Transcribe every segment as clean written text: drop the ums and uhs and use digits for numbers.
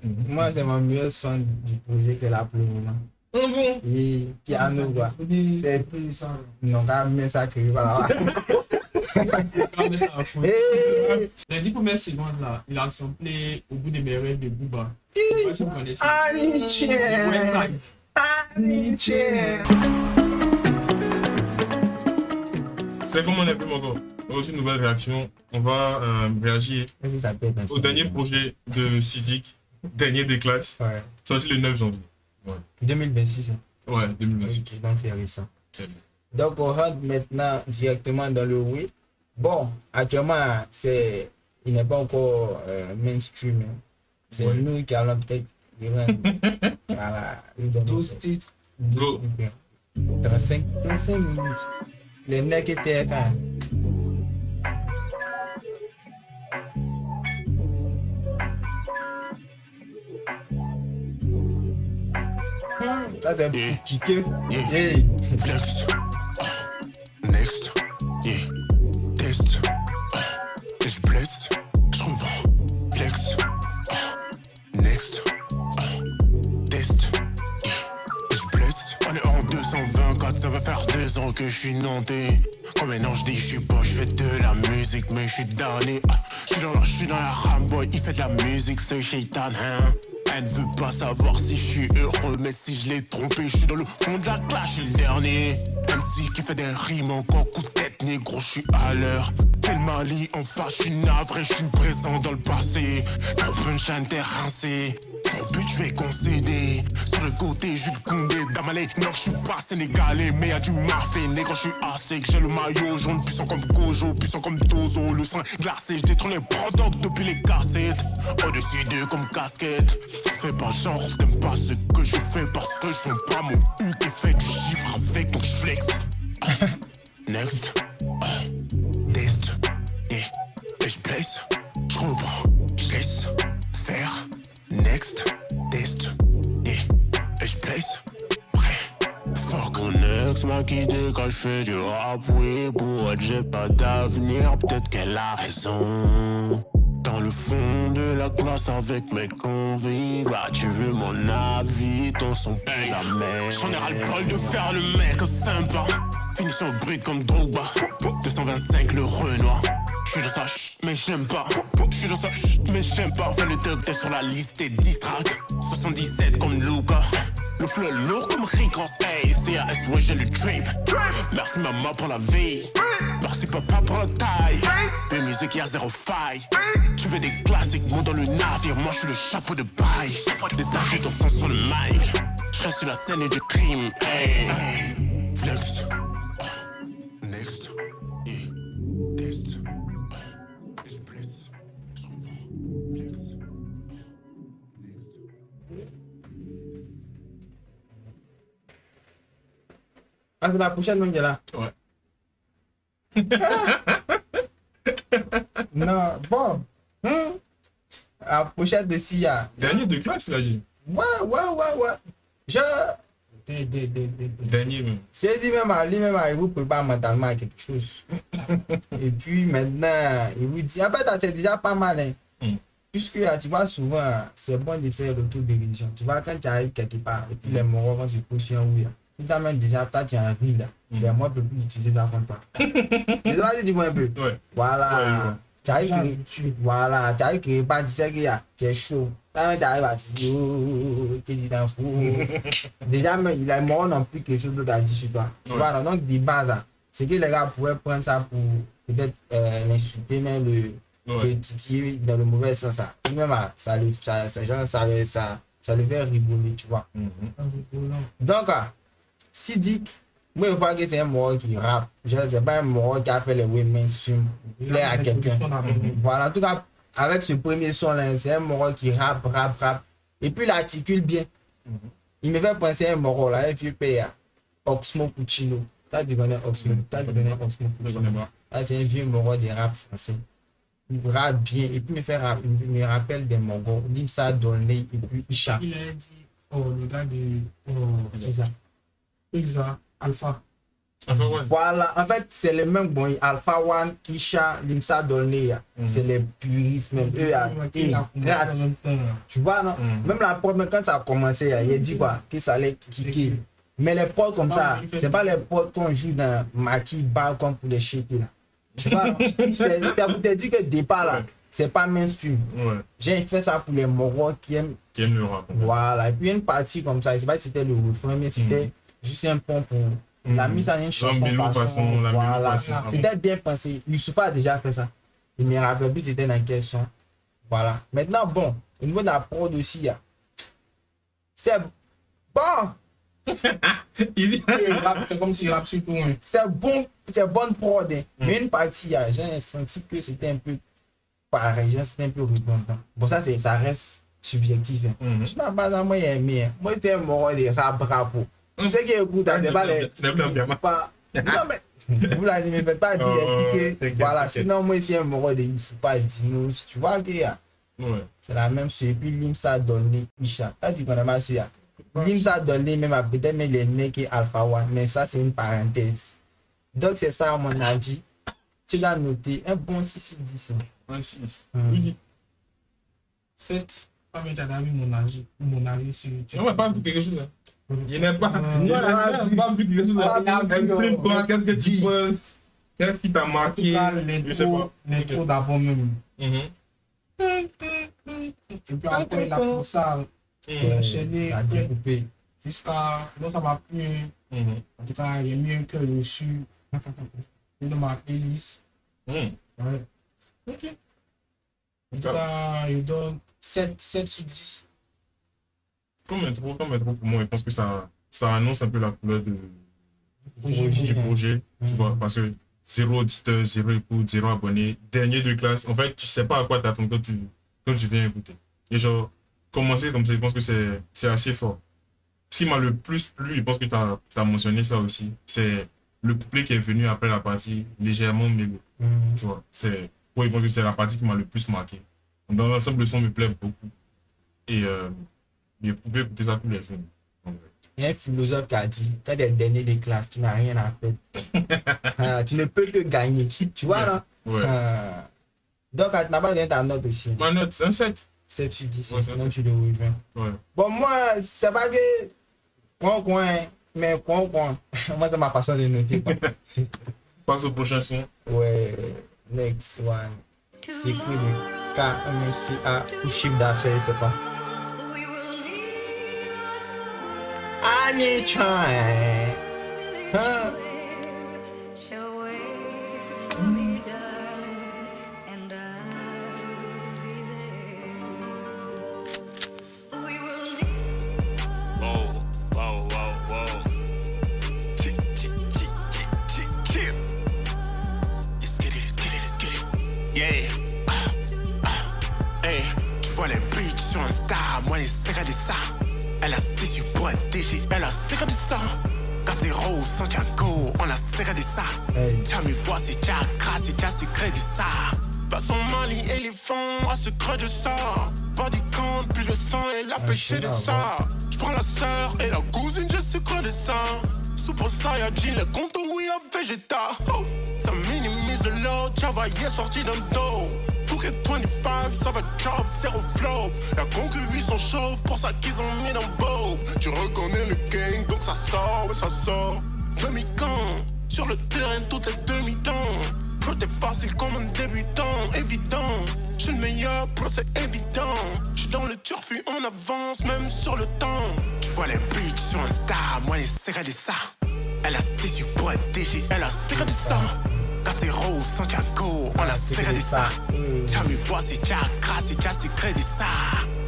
Moi, c'est mon meilleur son du projet que là pour le moment. Bon. Et piano, quoi. C'est non, quand même, ça crée, voilà. Les 10 premières secondes là, il a samplé au bout des merveilles de Booba. Je sais pas si vous connaissez. C'est comme on est plus encore. On a reçu une nouvelle réaction. On va réagir au dernier projet de Sizik, dernier des classes, Ouais. sorti le 9 janvier. 2026. Ouais, 2026. Ok, donc c'est récent. Très bien. Donc on rentre maintenant directement dans le oui. Bon, actuellement, il n'est pas encore mainstream. Hein. C'est Ouais. nous qui allons peut-être voilà, lui donner 12 titres. 12 titres. 35 minutes. Les mecs étaient quand ça c'est Yeah. kické. Yeah. Hey. Flex. Next. Yeah. Test. Et je blesse. Je reprends. Flex. Next. Test. Yeah. Et je blesse. On est en 224, ça va faire 2 ans que je suis nantais. Quand maintenant je dis je suis pas, je fais de la musique, mais je suis damné. Je suis dans la ramboy, il fait de la musique, ce shaitan, hein. Elle ne veut pas savoir si je suis heureux, mais si je l'ai trompé, je suis dans le fond de la classe, je suis le dernier. MC qui fait des rimes encore coup de tête, négro, je suis à l'heure. Quel Mali en face, je suis navré, je suis présent dans le passé. Sur punchline, t'es rincé. Sur but, je vais concéder. Sur le côté, Jules Koundé, Damalé. Non, je suis pas sénégalais, mais y'a du mafé. Négro, je suis assez, que j'ai le maillot jaune, puissant comme Gojo, puissant comme Tozo. Le sein glacé, je détrône les prodocs depuis les cassettes. Au-dessus d'eux comme casquette. Fais pas genre, t'aimes pas ce que je fais parce que je fais pas mon U qui fait du chiffre avec ton flex. Next. Test. Et je blesse. Je reprends. Je laisse faire. Next. Test. Et je blesse. Prêt. Fuck. Mon ex m'a quitté quand je fais du rap. Oui, pour être j'ai pas d'avenir. Peut-être qu'elle a raison. Dans le fond de la classe avec mes convives. Ah, tu veux mon avis, ton son pue la mer. J'en ai ras le bol de faire le mec sympa. Finition brute comme Drogba. 225 le Renoir. J'suis dans sa chut, mais j'aime pas. J'suis dans sa chut, mais j'aime pas. Fais le dog, t'es sur la liste des distracts. 77 comme Luca. Le flow lourd comme Rick Ross. Hey, CAS, ouais, j'ai le trip. Merci maman pour la vie. Merci papa pour la taille. Mes musiques, y'a zéro faille. Tu veux des classiques, monte dans le navire. Moi, j'suis le chapeau de paille. Détaché ton sang sur le mic. J'reste sur la scène du crime. Hey. Flex. Next. Yeah. Test. Et je blesse. Je reprends. Flex. Next. Ah, c'est la prochaine même qui est là. Ouais. Non, bon. La prochaine de Sia. Dernier de classe, il a dit. Ouais. Je. Dernier même. C'est lui-même, il vous prépare mentalement à quelque chose. Et puis maintenant, il vous dit, ah ben, c'est déjà pas mal. Hein. Puisque tu vois, souvent, c'est bon de faire l'autodérision. Tu vois, quand tu arrives quelque part, et puis les morons vont se coucher en oui. Si tu amènes déjà, toi, tu es en ville, les moi, je peux plus utiliser ça contre toi. Tu vois, tu vois un peu. Ouais. Voilà. Ouais. Tu arrives, voilà, tu arrives quelque part, tu sais qu'il y a, tu es chaud. Quand tu arrives à te dire, oh, tu es dans fou. Déjà, mais les morons n'ont plus quelque chose d'autre à dire sur toi. Tu vois, donc, des bases, c'est que les gars pourraient prendre ça pour peut-être l'insulter, mais le titiller dans le mauvais sens. Même, ça le fait rigoler, tu vois. Donc, Sidik, moi, je vois que c'est un mort qui rappe. Je ne sais pas un mort qui a fait les women stream, plaire à quelqu'un. Voilà, en tout cas, avec ce premier son-là, c'est un mort qui rappe. Et puis, il articule bien. Il me fait penser à un mort là, un vieux père, Oxmo Puccino. Tu connais Oxmo? C'est un vieux mort de rap français. Il rappe bien, et puis il me rappelle des Mongols, Limsa Dolnay et puis Isha. Il a dit, oh, le gars de. Oh, C'est ça. Ilza Alpha. Alpha One. Voilà, en fait, c'est les mêmes. Bon, Alpha One, Isha, Limsa Dolné, c'est les puristes même. Eux, gratis. Tu vois, non? Même la première, quand ça a commencé, il a dit quoi? Que ça allait kicker. Mais les potes comme ça, c'est pas les potes qu'on joue dans Maki Bar comme pour les shaker là. Tu vois, ça vous dit que départ là, c'est pas mainstream. Ouais. J'ai fait ça pour les Moros qui aiment le rap. Voilà, et puis une partie comme ça, je sais pas si c'était le refrain, mais c'était juste un pont pour la mise en une chanson. Voilà, c'était bien pensé. Youssoupha a déjà fait ça. Il me rappelle plus c'était dans quel son. Voilà. Maintenant, bon, au niveau de la prod aussi, c'est bon. C'est comme s'il rappe sur tout. C'est bon, c'est bonne prod. Mais une partie, j'ai senti que c'était un peu pareil, c'était un peu redondant. Bon, ça reste subjectif. Je suis pas dans moi aimé. Moi, c'est un mort de rap. Tu sais qui écoute, c'est pas les. Non, mais vous l'animez, faites pas dire que. Voilà, sinon, moi, c'est un mort de Youssoupha Dinos. Tu vois que c'est la même chose. Et puis, Limsa Dolné, Isha. T'as dit qu'on a mal sur Limsa Dolné, même peut-être mais les nez qui Alpha One. Mais ça, c'est une parenthèse. Donc, c'est ça, à mon avis. Tu l'as noté, un bon 6/10. Un 6. Oui. 7. Pas mettre à mon avis sur YouTube. On va pas vu quelque chose. Il n'est pas. Il n'a pas vu quelque chose. Exprime-toi, qu'est-ce que tu penses? Qu'est-ce qui t'a marqué? L'intro d'abord même. Et puis après, la pour ça, enchaîner, coupé. Jusqu'à. Donc ça m'a plu. En tout cas, il est mieux que le su. Et dans ma playlist. Ouais. Ok. En tout cas, il donne 7/10. Comme intro pour moi, je pense que ça annonce un peu la couleur du projet, tu vois, parce que 0 auditeur, 0 écoute, 0 abonné, dernier de classe. En fait, tu sais pas à quoi t'attends quand tu viens écouter. Et genre, commencer comme ça, je pense que c'est assez fort. Ce qui m'a le plus plu, je pense que tu as mentionné ça aussi, c'est le couplet qui est venu après la partie légèrement mélo. Tu vois, je pense que c'est la partie qui m'a le plus marqué. Dans l'ensemble, le son me plaît beaucoup. Et je pouvais écouter ça tous les jours. Il y a un philosophe qui a dit, quand tu es le dernier des classes, tu n'as rien à faire. Tu ne peux que gagner. Tu vois, là? Ouais. Donc, tu n'as pas donné ta note aussi. Ma note, c'est un 7. 7/10. Ouais, Donc, tu le rejoins. Ouais. Bon, moi, c'est pas que... Mais moi, c'est ma façon de noter. Passe au prochain son. Ouais, next one. C'est écrit le KMCA ou chiffre d'affaires, c'est pas. Anytime. Elle a 6 pour un DG, elle a secret de ça. Cartero, Santiago, on a secret de ça. Tiens, mais voici, tiens, grâce, tiens, secret de ça. Passons Mali, éléphant, à secret de ça. Body count, plus le sang et la pêche de ça. J'prends la sœur et la cousine, je secret de ça. Super Saiyajin, le compte, oui, à Vegeta. Oh, ça minimise le load, Java, est sorti d'un dos. Pour que 25, ça va job, zéro flop. La concurrence sont chauves, pour ça qu'ils ont mis dans Bob. Tu reconnais le gang, donc ça sort, ouais, ça sort. Demi-camp, sur le terrain, toutes les demi-temps. Pro, t'es facile comme un débutant, évident. J'suis le meilleur, pro, c'est évident. J'suis dans le turfu, on avance, même sur le temps. Tu vois les bitches sur Insta, moi, les serrés de ça. Elle a 6 pour un DG, elle a serré de ça. Cartero, Santiago, on a serré de ça. Tiens, mais voici, tiens, grâce, tiens, secret de ça.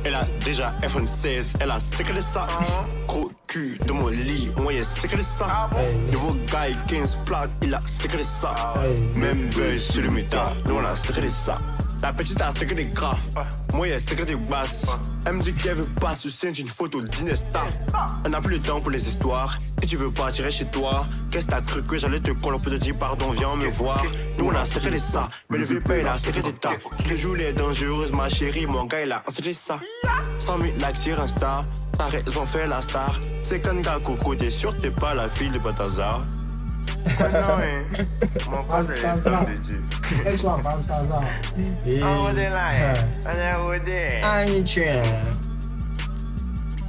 Elle a déjà iPhone 16, elle a secret de ça. Gros cul de mon lit, moi y'a secret de ça. Nouveau gars, 15 plaques, il a secret de ça. Même buzz sur le méta, nous on a secret de ça. La petite a secret des gras, moi y'a secret des basses. Elle me dit qu'elle veut pas se sentir une photo d'Inesta. On n'a plus le temps pour les histoires, et tu veux pas tirer chez toi. Qu'est-ce que t'as cru que j'allais te coller, on peut te dire pardon, viens me voir. Nous on a secret de ça, mais le vieux père il a secret d'état. Tu le joues les dangereuses, ma chérie, mon gars il a un secret de ça. 100 000 likes sur Insta, t'as raison, fais la star. C'est qu'un gars coco, t'es sûr t'es pas la fille de Batazar. Quoi non, hein? Mon pote, c'est les hommes de Dieu. Elle soit Balthazar. Et... On est là, hein? On est rodé. Einstein.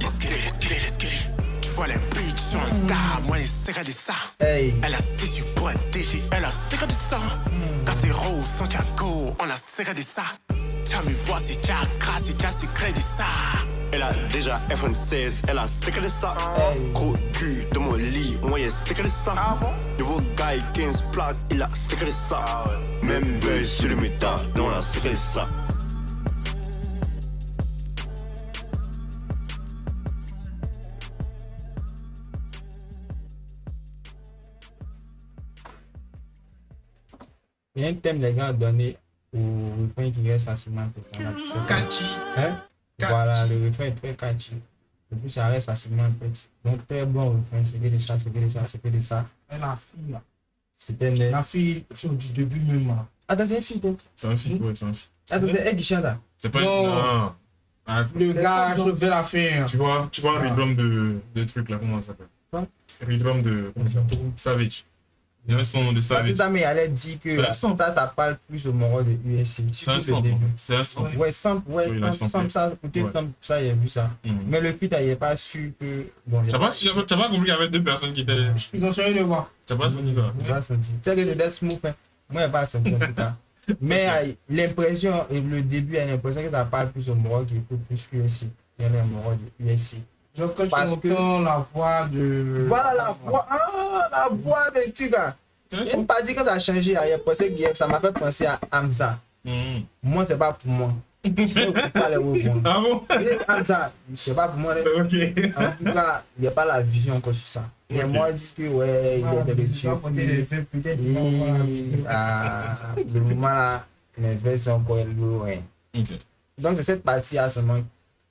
Let's get it, let's get it, let's get it. Tu vois les bitches sur un star, moi c'est regardé ça. Hey. Elle a sécu pour être DG, elle a regardé ça. Cartero, Santiago, on a regardé ça. Tiens, mais voici, tiens, grâce, tiens, c'est crédit ça. Elle a déjà iPhone 16, elle a secret de ça. Gros cul de mon lit, moi il secret de ça. Nouveau gars, 15 plaques, il a secret de ça. Même buzz sur le méta, non, on a secret de ça. Il y a un thème, les gars, donné au refrain qui reste facilement. Catchy. Hein? Catchy. Voilà, le refrain est très catchy. Et puis ça reste facilement en fait. Donc très bon refrain, c'est que de ça, c'est que de ça, c'est que de ça. Et la fille, là. C'était une... La fille, sur du début même, là. Attends, c'est un feat, hein? C'est un feat, ouais, c'est un feat. Attends, c'est elle qui chante là. C'est pas Non. Non. Ah, Le gars, je vais la faire. tu vois un rhythm de truc là, comment ça s'appelle? Quoi? Rhythm de. Comment ça s'appelle? Savage. Il y a un son de C'est Savage. ça, mais elle a dit que C'est un sample. ça parle plus au moral de USC. C'est un surtout le sample. début. C'est un sample. Ouais, sample, Oui, il a sample, ça, côté Ouais. sample, ça, il y a vu ça. Mhm. Mais le feat, il n'est pas sûr que. Bon, T'as pas compris qu'il y avait deux personnes qui étaient. Ils ont changé de voix. T'as pas senti ça? j'ai pas senti. C'est que je laisse smooth, hein. Moi, je n'ai pas senti en tout cas. Mais l'impression, et le début, il y a l'impression que ça parle plus au moral qui écoute plus que USC. Il y a le moral de USC. Donc, quand Parce tu entends la voix de. Voilà la voix, la voix de tu gars. C'est Il m'a pas dit quand ça a changé, il a pensé que ça m'a fait penser à Hamza. Mhm. Moi, c'est pas pour moi. Je ne pas les rebonds. Ah bon? Hamza, c'est pas pour moi. Ok. En tout cas, il n'y a pas la vision encore sur ça. Mais Ok. moi, ils disent que ouais, il Ah, est dans le tu vas prendre les tuyau. faits, peut-être qu'ils vont voir la vidéo. Le moment là, les faits sont encore loin. Ok. Donc, c'est cette partie-là seulement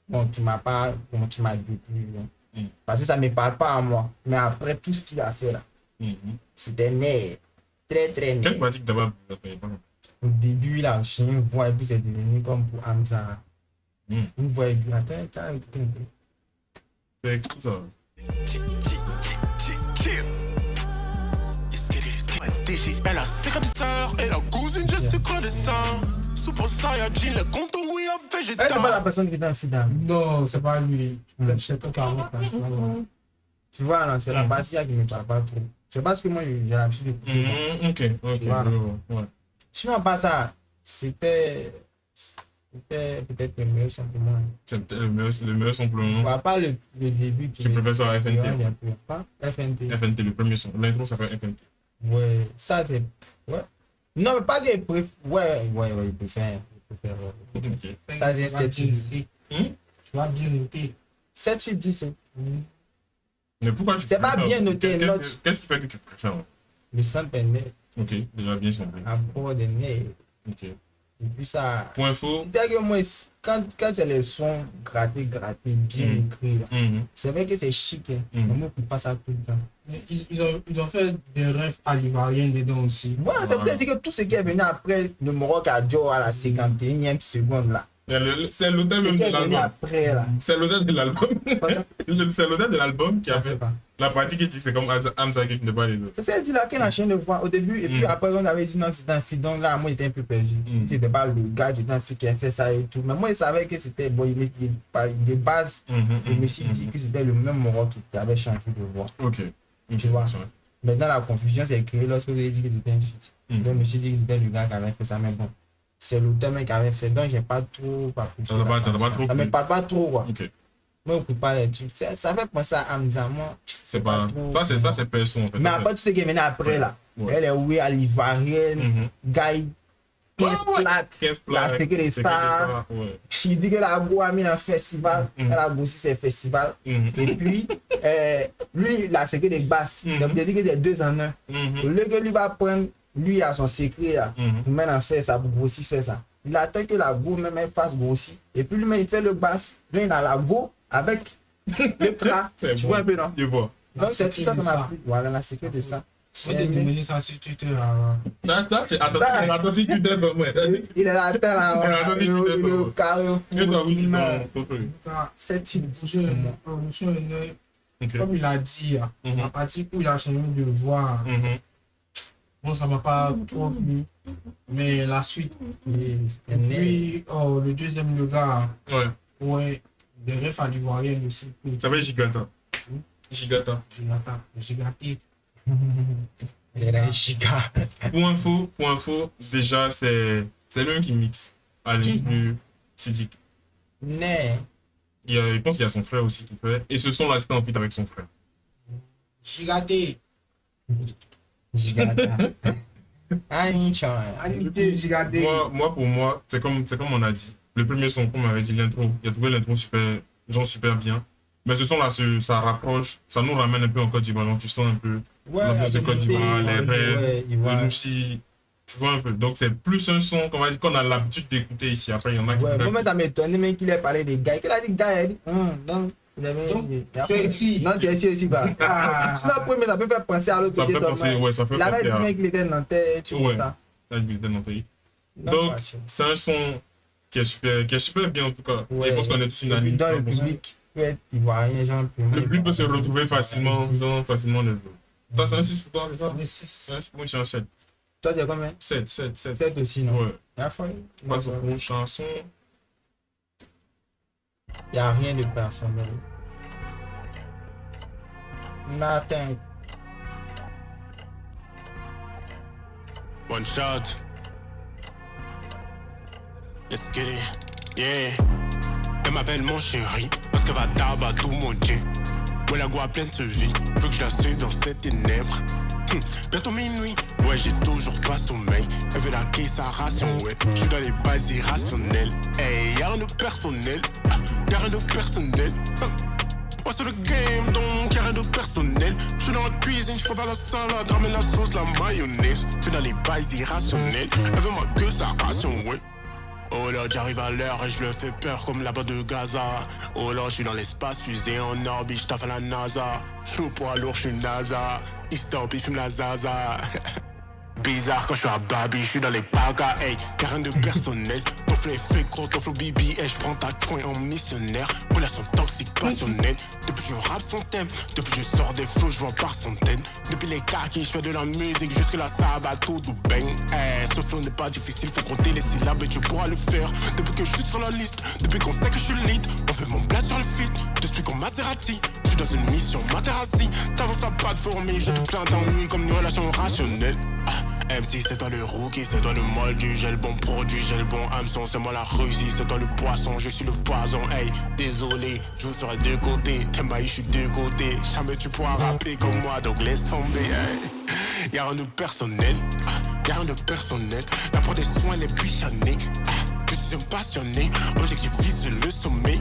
bon, qui m'a pas, bon, qui m'a déplu. Mm. Parce que ça ne me parle pas à moi. Mais après tout ce qu'il a fait là, Mhm. c'était net. Très, très net. Quelle pratique t'as pas? Au début, il a changé une voix et puis c'est devenu comme pour Hamza. Mm. Une voix aiguë. Attends, attends, attends. C'est tout ça. Elle a secret de sœur, elle a cousine, je sais quoi de ça. Super Saiyajin, le compte oui à Eh, c'est pas la végétal. personne qui est dans le film. Non, c'est pas lui. Mm. C'est toi qui as là. Tu vois, là, c'est la Mm. partie là qui ne me parle pas trop. C'est parce que moi, j'ai l'habitude d'écouter. Mhm. Ok, ok. Voilà. Ouais. Sinon, pas ça, c'était peut-être le meilleur son pour moi. C'est peut-être le meilleur son pour le On moment. va pas le début qui Tu préfères ça à il y a FNT? un peu. Pas FNT. FNT, le premier son. L'intro, ça fait FNT. Ouais, ça c'est. Ouais. Non, mais pas qu'il préfère. Ouais, il préfère. Ouais. Ok. Ça, c'est Tu vas 7 bien noter. Hmm? Tu vas bien noter. 7 sur 10. Mais pourquoi tu C'est pas préfères? bien noté, Qu'est-ce note. que- Qu'est-ce qui fait que tu préfères? Le sample est net. Ok, déjà bien semblé. À bord de net. Ok. Et puis ça. Point faux. C'est-à-dire que moi, quand c'est les sons grattés, bien écrits, là, Mhm. c'est vrai que c'est chic, hein. Mm. Mais moi, je ne pas ça tout le temps. Mais ils ont fait des rêves à l'ivoirienne dedans aussi. Voilà, c'est pour ça que tout ce qui est venu après le Maroc à Joe à la 51e seconde là. C'est l'auteur Ce même qui de est venu l'album. après là. C'est l'auteur de l'album. C'est l'auteur de l'album qui a fait pas. la partie qui dit c'est comme Hamza qui ne pas les autres. C'est ça, dit là qu'on a changé de voix au début, et puis après on avait dit non que c'était un feat, donc là moi j'étais un peu perdu. C'était pas le gars qui était un feat qui a fait ça et tout, mais moi je savais que c'était bon, de base, je me suis dit que c'était le même Maroc qui avait changé de voix. Ok. Tu vois. ça. Maintenant la confusion s'est créée lorsque vous avez dit que c'était un feat. Mhm. Donc je me suis dit que c'était le gars qui avait fait ça, mais bon, c'est l'auteur même qui avait fait, donc j'ai pas trop apprécié. Ça t'a pas- la ça t'a pas partie. trop Ça me plu. parle pas trop quoi. Ok. Moi je écoute pas les trucs. Ça fait penser à Hamza, moi. C'est pas. trop- Ça, c'est perso en fait. Mais Ça, après tout ce qui est venu après là, Ouais. elle est oui à l'ivoirienne, Mhm. Guy, 15 Ouais, ouais. plaques. 15 La plaques. sécurité des c'est que des stars. stars, ouais. Il dit qu'elle a beau amener un festival, Mhm. elle a aussi ses festivals. Mhm. Et puis, lui, la sécurité des basses, Mhm. il a dit que c'est 2 en 1. Mhm. Au lieu que lui va prendre, lui a son secret là, Mhm. pour maintenant faire ça, pour aussi faire ça. Il attend que la go même elle fasse go aussi. Et puis lui-même il fait le basse. Lui il a la go avec le tra. C'est Tu bon. vois un peu non? Je vois. Donc c'est tout ça, ça sécurité m'a ça. plu. Voilà la sécurité de ça. Moi, j'ai demandé ça sur Twitter. là. Attends, si tu t'es sommet. Il est là, là, Attends, si tu le descends. carrefour. Et toi, oui, c'est Non. ton truc. Ça, 7 sur 10 monsieur, pour moi. monsieur, Ok. comme il a dit, Mhm. à partir où il a changé de voix, Mhm. Bon, ça m'a pas trop plu. Mais la suite, Et et puis le deuxième, le gars, Ouais. ouais, des refs à l'ivoirienne aussi. Ça s'appelle Gigata. Gigata. J'ai gâté. il est un giga. Pour info, déjà, c'est lui qui mixe à l'instru Sidic. Né. Je pense qu'il y a son frère aussi qui fait. Et ce son-là, c'était en feat avec son frère. J'ai gâté. Giga. Ah, une chance. J'ai gâté. Pour moi, c'est comme on a dit. Le premier son, comme on avait dit, l'intro, il a trouvé l'intro super bien. Mais ce son-là, ça rapproche, ça nous ramène un peu en Côte d'Ivoire. Donc tu sens un peu l'ambiance de Côte d'Ivoire, les rêves, le Moussi. Tu vois un peu. Donc c'est plus un son qu'on a l'habitude d'écouter ici. Après, il y en a qui. Ouais, moi, ça m'étonne, même qu'il ait parlé des gars. Qu'il a dit gars, il a dit, non. Tu es ici. Non, tu es ici, quoi. Sinon, après, mais ça peut faire penser à l'autre Ça côté. fait penser, ouais, ça fait Il avait penser dit, à. mec, il était nantais, tu vois Ouais. ça. Donc, c'est un son qui est super bien en tout cas. Ouais. Et je pense qu'on est tous unanimes. Dans le 100%. public, peut être ivoirien, genre. Le public peut se retrouver facilement dans le jeu. Toi, c'est un 6 pour toi, c'est ça? Mais si. Moi, je suis un 7. Toi, tu as combien? 7. 7 aussi, non? Ouais. La fois, On passe aux chansons. il n'y a rien de personnel. Nothing. One shot. Let's get it. Yeah. Elle m'appelle mon chéri parce qu'elle va tabac tout mon jet. Ouais, la goût pleine se vit. Veux que je la suive dans cette ténèbres. Bientôt minuit, ouais, j'ai toujours pas sommeil. Elle veut laquer sa ration, ouais. Je suis dans les bases irrationnelles. Hey, y'a rien de personnel. Y'a rien de personnel. Ouais, c'est le game, donc y'a rien de personnel. Je suis dans la cuisine, je prépare la salade, ramène la sauce, la mayonnaise. Je suis dans les bases irrationnelles. Elle veut ma queue, sa ration, ouais. Oh là, j'arrive à l'heure et je le fais peur comme la bande de Gaza. Oh là, je suis dans l'espace, fusée en orbite, je taffe à la NASA. Je suis au poids lourd, je suis NASA. Il stop, il fume la zaza. Bizarre quand je suis à Babi, je suis dans les pagas, hey, y'a rien de personnel. Ton flow est fait gros, ton flow bibi, hey, je prends ta joint en missionnaire. Relation toxique, passionnelle. Depuis que je rappe son thème, depuis que je sors des flows, je vois par centaines. Depuis les kakis, je fais de la musique, jusque là ça va tout du bang. Hey, ce flow n'est pas difficile, faut compter les syllabes et tu pourras le faire. Depuis que je suis sur la liste, depuis qu'on sait que je suis lead, on fait mon blast sur le feat. Depuis qu'on Maserati, je suis dans une mission Materazzi. T'avances à pas de fourmi, je te plains d'ennui comme une relation rationnelle. MC c'est toi le rookie, c'est toi le moldu, j'ai le bon produit, j'ai le bon hameçon, c'est moi la Russie, c'est toi le poisson, je suis le poison, hey, désolé, je vous serai de côté, t'es maïs, je suis de côté, jamais tu pourras rapper comme moi, donc laisse tomber, hey. Y'a rien de personnel, y'a rien de personnel, la prod des soins, les bichanés, je suis un passionné, objectif vise le sommet.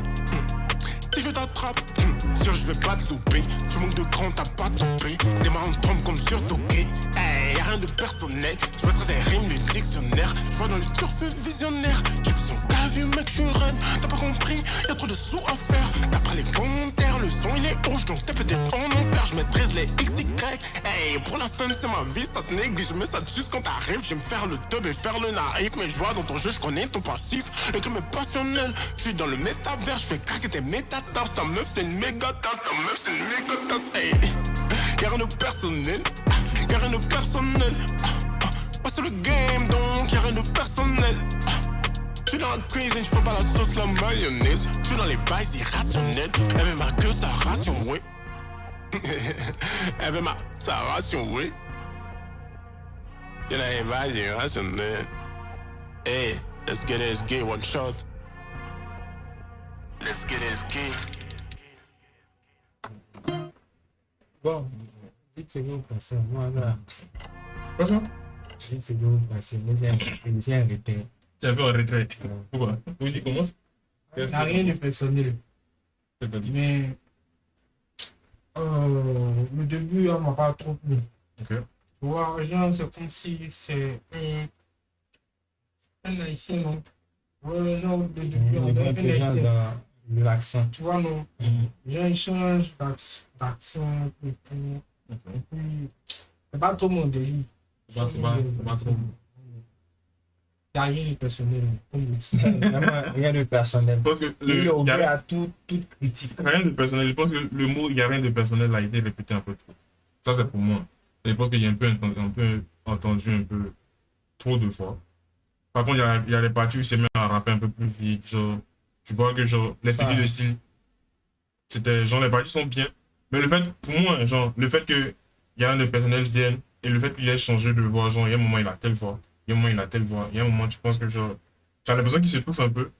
Si je t'attrape, sûr je vais pas te louper. Tu manques de cran, t'as pas topé. Des marrons tombent comme sur Toqué. Hey, y'a rien de personnel. Je mettrai des rimes du dictionnaire. Je vois dans le turf visionnaire. J'ai vu son cas, vu mec, je suis run. T'as pas compris, y'a trop de sous à faire. D'après les commentaires, le son il est rouge. Donc t'es peut-être en enfer. Je maîtrise les XY. Hey, pour la femme, c'est ma vie, ça te néglige. Mais ça te juste quand t'arrives. Je vais me faire le tub et faire le naïf. Mais je vois dans ton jeu, je connais ton passif. Le crime est passionnel. Je suis dans le métavers, je fais craquer tes métatarses. Ta meuf c'est une méga tasse, ta meuf c'est une méga tasse. Hey. Y'a rien de personnel, y'a rien de personnel. Oh, c'est le game donc y'a rien de personnel. Je suis dans la cuisine, je fais pas la sauce, la mayonnaise. Je suis dans les bails irrationnels. Elle veut ma queue, sa ration, ouais. Elle veut sa ration, ouais. Y'a dans les bails irrationnels. Hey, let's get one shot. Let's get this key. Bon, dites ce que vous pensez. Moi, là, Quoi ça? dites ce que vous pensez. Mais c'est un retard. C'est un peu en retrait. Pourquoi? Oui, tu commences? Y'a rien de personnel. C'est-à-dire? Mais le début, on m'a pas trop plu. Ok. Tu vois, genre, c'est comme si c'est un haïtien, non? Ouais, genre, le début, on dirait un haïtien. De l'accent. Tu vois, non? J'ai un change d'accent et tout. Et puis, c'est pas trop mon délire. C'est pas trop. Il n'y a rien de personnel, comme vous dites. Vraiment, rien de personnel. Je pense que Il est il y ouvert a à toute critique. rien de personnel. Je pense que le mot il y a rien de personnel a été répété un peu trop. Ça, c'est pour moi. je pense qu'il y a un peu entendu un peu trop de fois. Par contre, il y a les parties où il s'est mis à rapper un peu plus vite. Genre, tu vois que genre, les figures de style, c'était genre les parties sont bien. Mais le fait, pour moi, genre, le fait que il y a un de personnel vienne et le fait qu'il ait changé de voix, genre, il y a un moment il a telle voix, il y a un moment il a telle voix, il y a un moment tu penses que genre, tu as l'impression qu'il s'étouffe un peu.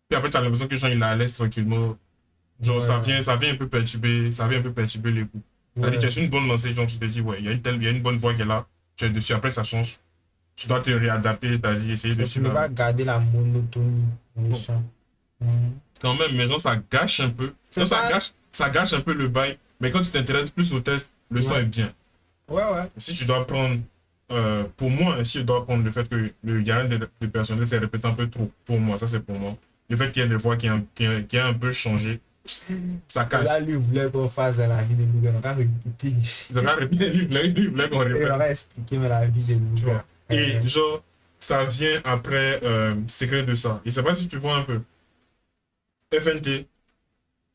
Puis après, tu as l'impression que genre, il la laisse tranquillement. Genre, Ouais. ça vient un peu perturber les coups. C'est-à-dire, tu as sur une bonne lancée, genre, tu te dis, ouais, il y a une bonne voix qui est là, tu es dessus, après ça change. Tu dois te réadapter, c'est-à-dire essayer de Tu ne peux pas garder la monotonie dans le son. Quand même, mais genre, ça gâche un peu. C'est Genre, ça. ça gâche un peu le bail. Mais quand tu t'intéresses plus au test, le son Ouais. est bien. Ouais, ouais. Si tu dois prendre, pour moi, si je dois prendre le fait que le gain de personnel s'est répété un peu trop, pour moi, ça c'est pour moi. Le fait qu'il y ait des voix qui a un peu changé, ça Là, casse. lui, il voulait qu'on fasse la vie de Louga. On va répéter. Ils auraient répété, lui, il voulait qu'on Et on répète. va expliquer mais la vie de Tu Louga. vois. Et genre, ça vient après Secret de ça. Et je sais pas si tu vois un peu. FNT,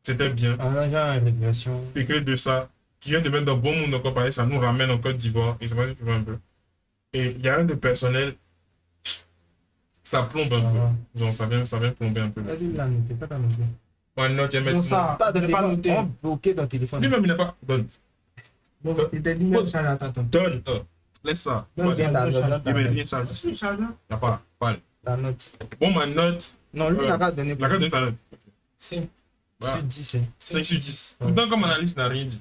c'était bien. En genre une régression. Secret de ça, qui vient de mettre dans bon monde encore pareil, ça nous ramène en Côte d'Ivoire. Et c'est pas si tu vois un peu. Et il y a un de personnel, ça plombe un Ça peu. va. Genre, ça vient plomber un peu. Vas-y, il l'a noté. Pas t'as noté. Ouais, non, tu vas Donc mettre. ça, Pas ton je n'ai pas téléphone. noté. On bloqué ton téléphone. Lui-même, il n'est pas. Donne. Donc, il t'a dit même charge à ta Donne. Laisse ça. Même Ouais. Viens ta note. Il va Il rien charger. C'est chargeur. Il n'y a pas. Pas. ta note. Bon, ma note. Non, lui, il n'a pas donné. La carte de sa note. 5. Voilà. 10. 5 sur 10. Ouais. Pourtant, comme analyste n'a rien dit.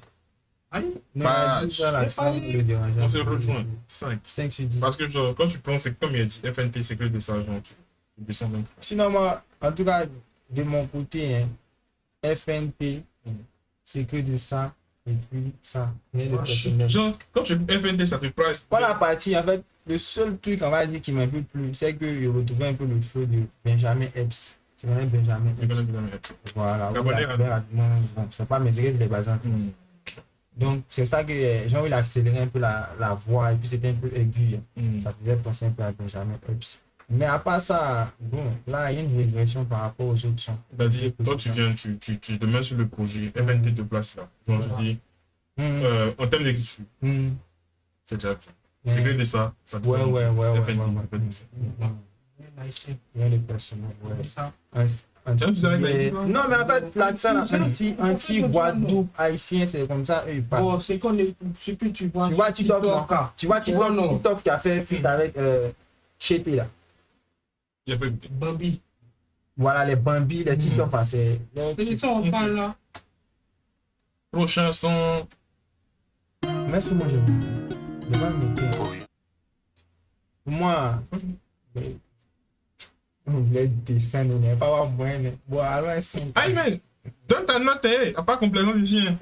Aïe. Non, Bah, vas-y, voilà, je- 5 le dérangeant. On se rejoint. 5. 5 sur 10. Parce que, genre, quand tu prends, c'est comme il a dit, FNT, secret de ça, genre, tu descends d'un coup. Sinon, moi, en tout cas, de mon côté, hein, FNP, c'est que de ça, et puis ça. Rien de personnel. Genre, quand tu FNT, ça te price. Pour la partie, en fait, le seul truc, on va dire, qui m'a un peu plu, c'est que je retrouvais un peu le flow de Benjamin Epps. Tu connais Benjamin Je connais Epps? bien mes apps. Voilà. Gabonais, Il a accéléré rapidement. Bon, c'est pas mes erreurs, les bases en fait. Mm. Donc, c'est ça que Jean, il a accéléré un peu la voix, et puis c'était un peu aigu. Mm. Ça faisait penser un peu à Benjamin Epps. Mais à part ça, bon, là, il y a une régression par rapport aux autres sons. C'est-à-dire, toi, tu viens, tu te mets sur le projet, FNT te place là. Genre, je dis, en termes d'écriture, c'est déjà bien. Ouais. Secret de ça, ça te Ouais, donne ouais, ouais, ouais, FNT, ouais, FNT, ouais. ça. Nice. Il y a les personnels, ouais. C'est ça. Tiens, vous avez Mais- la- non, mais en fait, l'accent anti-Guadeloupe haïtien, c'est comme ça, eux, ils parlent. Bon, c'est ce que tu vois. Tu vois TikTok, non? ah. Tu vois TikTok, Ouais, non. TikTok qui a fait feat avec Chété, là. Il y a pas- Bambi. Voilà, les Bambi, les TikTok, enfin, c'est... C'est de ça on parle là. Prochain son. Mais ce que moi, je vais me noter. Pour moi, mais- on voulait dessin, il n'y a pas avoir moyen. Mais bon, alors, un 5. Aïe, mec, donne ta note, il n'y a pas complaisance ici. Hein.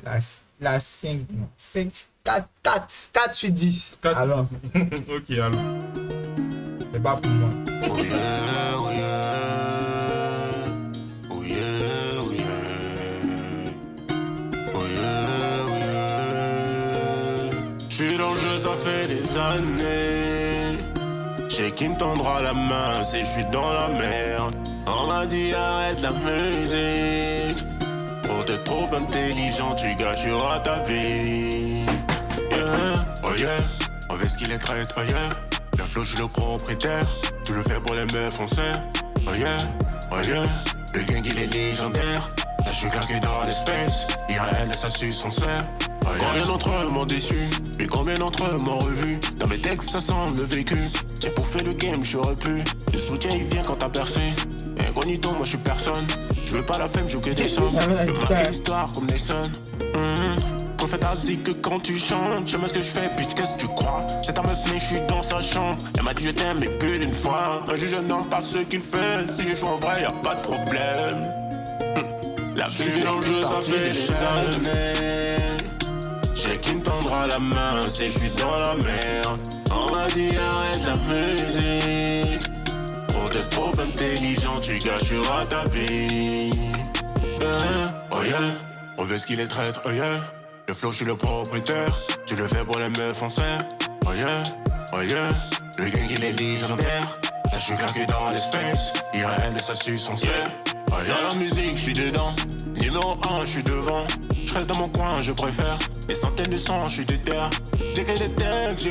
La 5, non. 5, 4 sur 10. 4. Alors, Ok, alors. c'est pas pour moi. Oh yeah, oh yeah. Oh yeah, oh yeah. Oh yeah, oh yeah. J'suis dans le jeu, ça fait des années. J'ai qui me tendra la main si j'suis dans la merde. On m'a dit arrête la musique. Trop t'es trop intelligent, tu gâcheras ta vie. Yeah, oh yeah. On veut ce qu'il est traître, oh yeah. Le flow, j'suis le propriétaire. Tu le fais pour les meufs, on sait. Oh yeah, oh yeah. Le gang, il est légendaire. Là, j'suis claqué dans l'espace. IRL, ça suce, on sait. Oh yeah. Combien d'entre eux m'ont déçu? Et combien d'entre eux m'ont revu? Dans mes textes, ça semble vécu. J'ai bouffé le game, j'aurais pu. Le soutien, il vient quand t'as percé. Incognito, moi, j'suis personne. Je veux pas la femme, je veux que des sommes. Je veux marquer l'histoire comme des sons. Prophète Asie que quand tu chantes, je sais ce que je fais, bitch, qu'est-ce que tu crois? C'est ta meuf, mais je suis dans sa chambre. Elle m'a dit je t'aime, mais plus d'une fois. Un juge n'aime pas ce qu'il fait. Si je joue en vrai, y'a pas de problème. La vie dans le jeu, ça fait des années. J'ai qui me tendra la main si je suis dans la merde. On m'a dit arrête la musique. Trop t'es trop intelligent, tu gâcheras ta vie. Oh yeah, on veut ce qu'il est traître, oh yeah. Le flow, je suis le propriétaire. Tu le fais pour les meufs, on sait. Oh yeah, oh yeah. Le gang, il est légendaire. Là, je suis claqué dans l'espace. IRL, ça suce, on sait. Oh yeah. Dans la musique, je suis dedans. Numéro 1, je suis devant. Je je reste dans mon coin, je préfère. Des centaines de sons, je suis déter. J'écris des textes,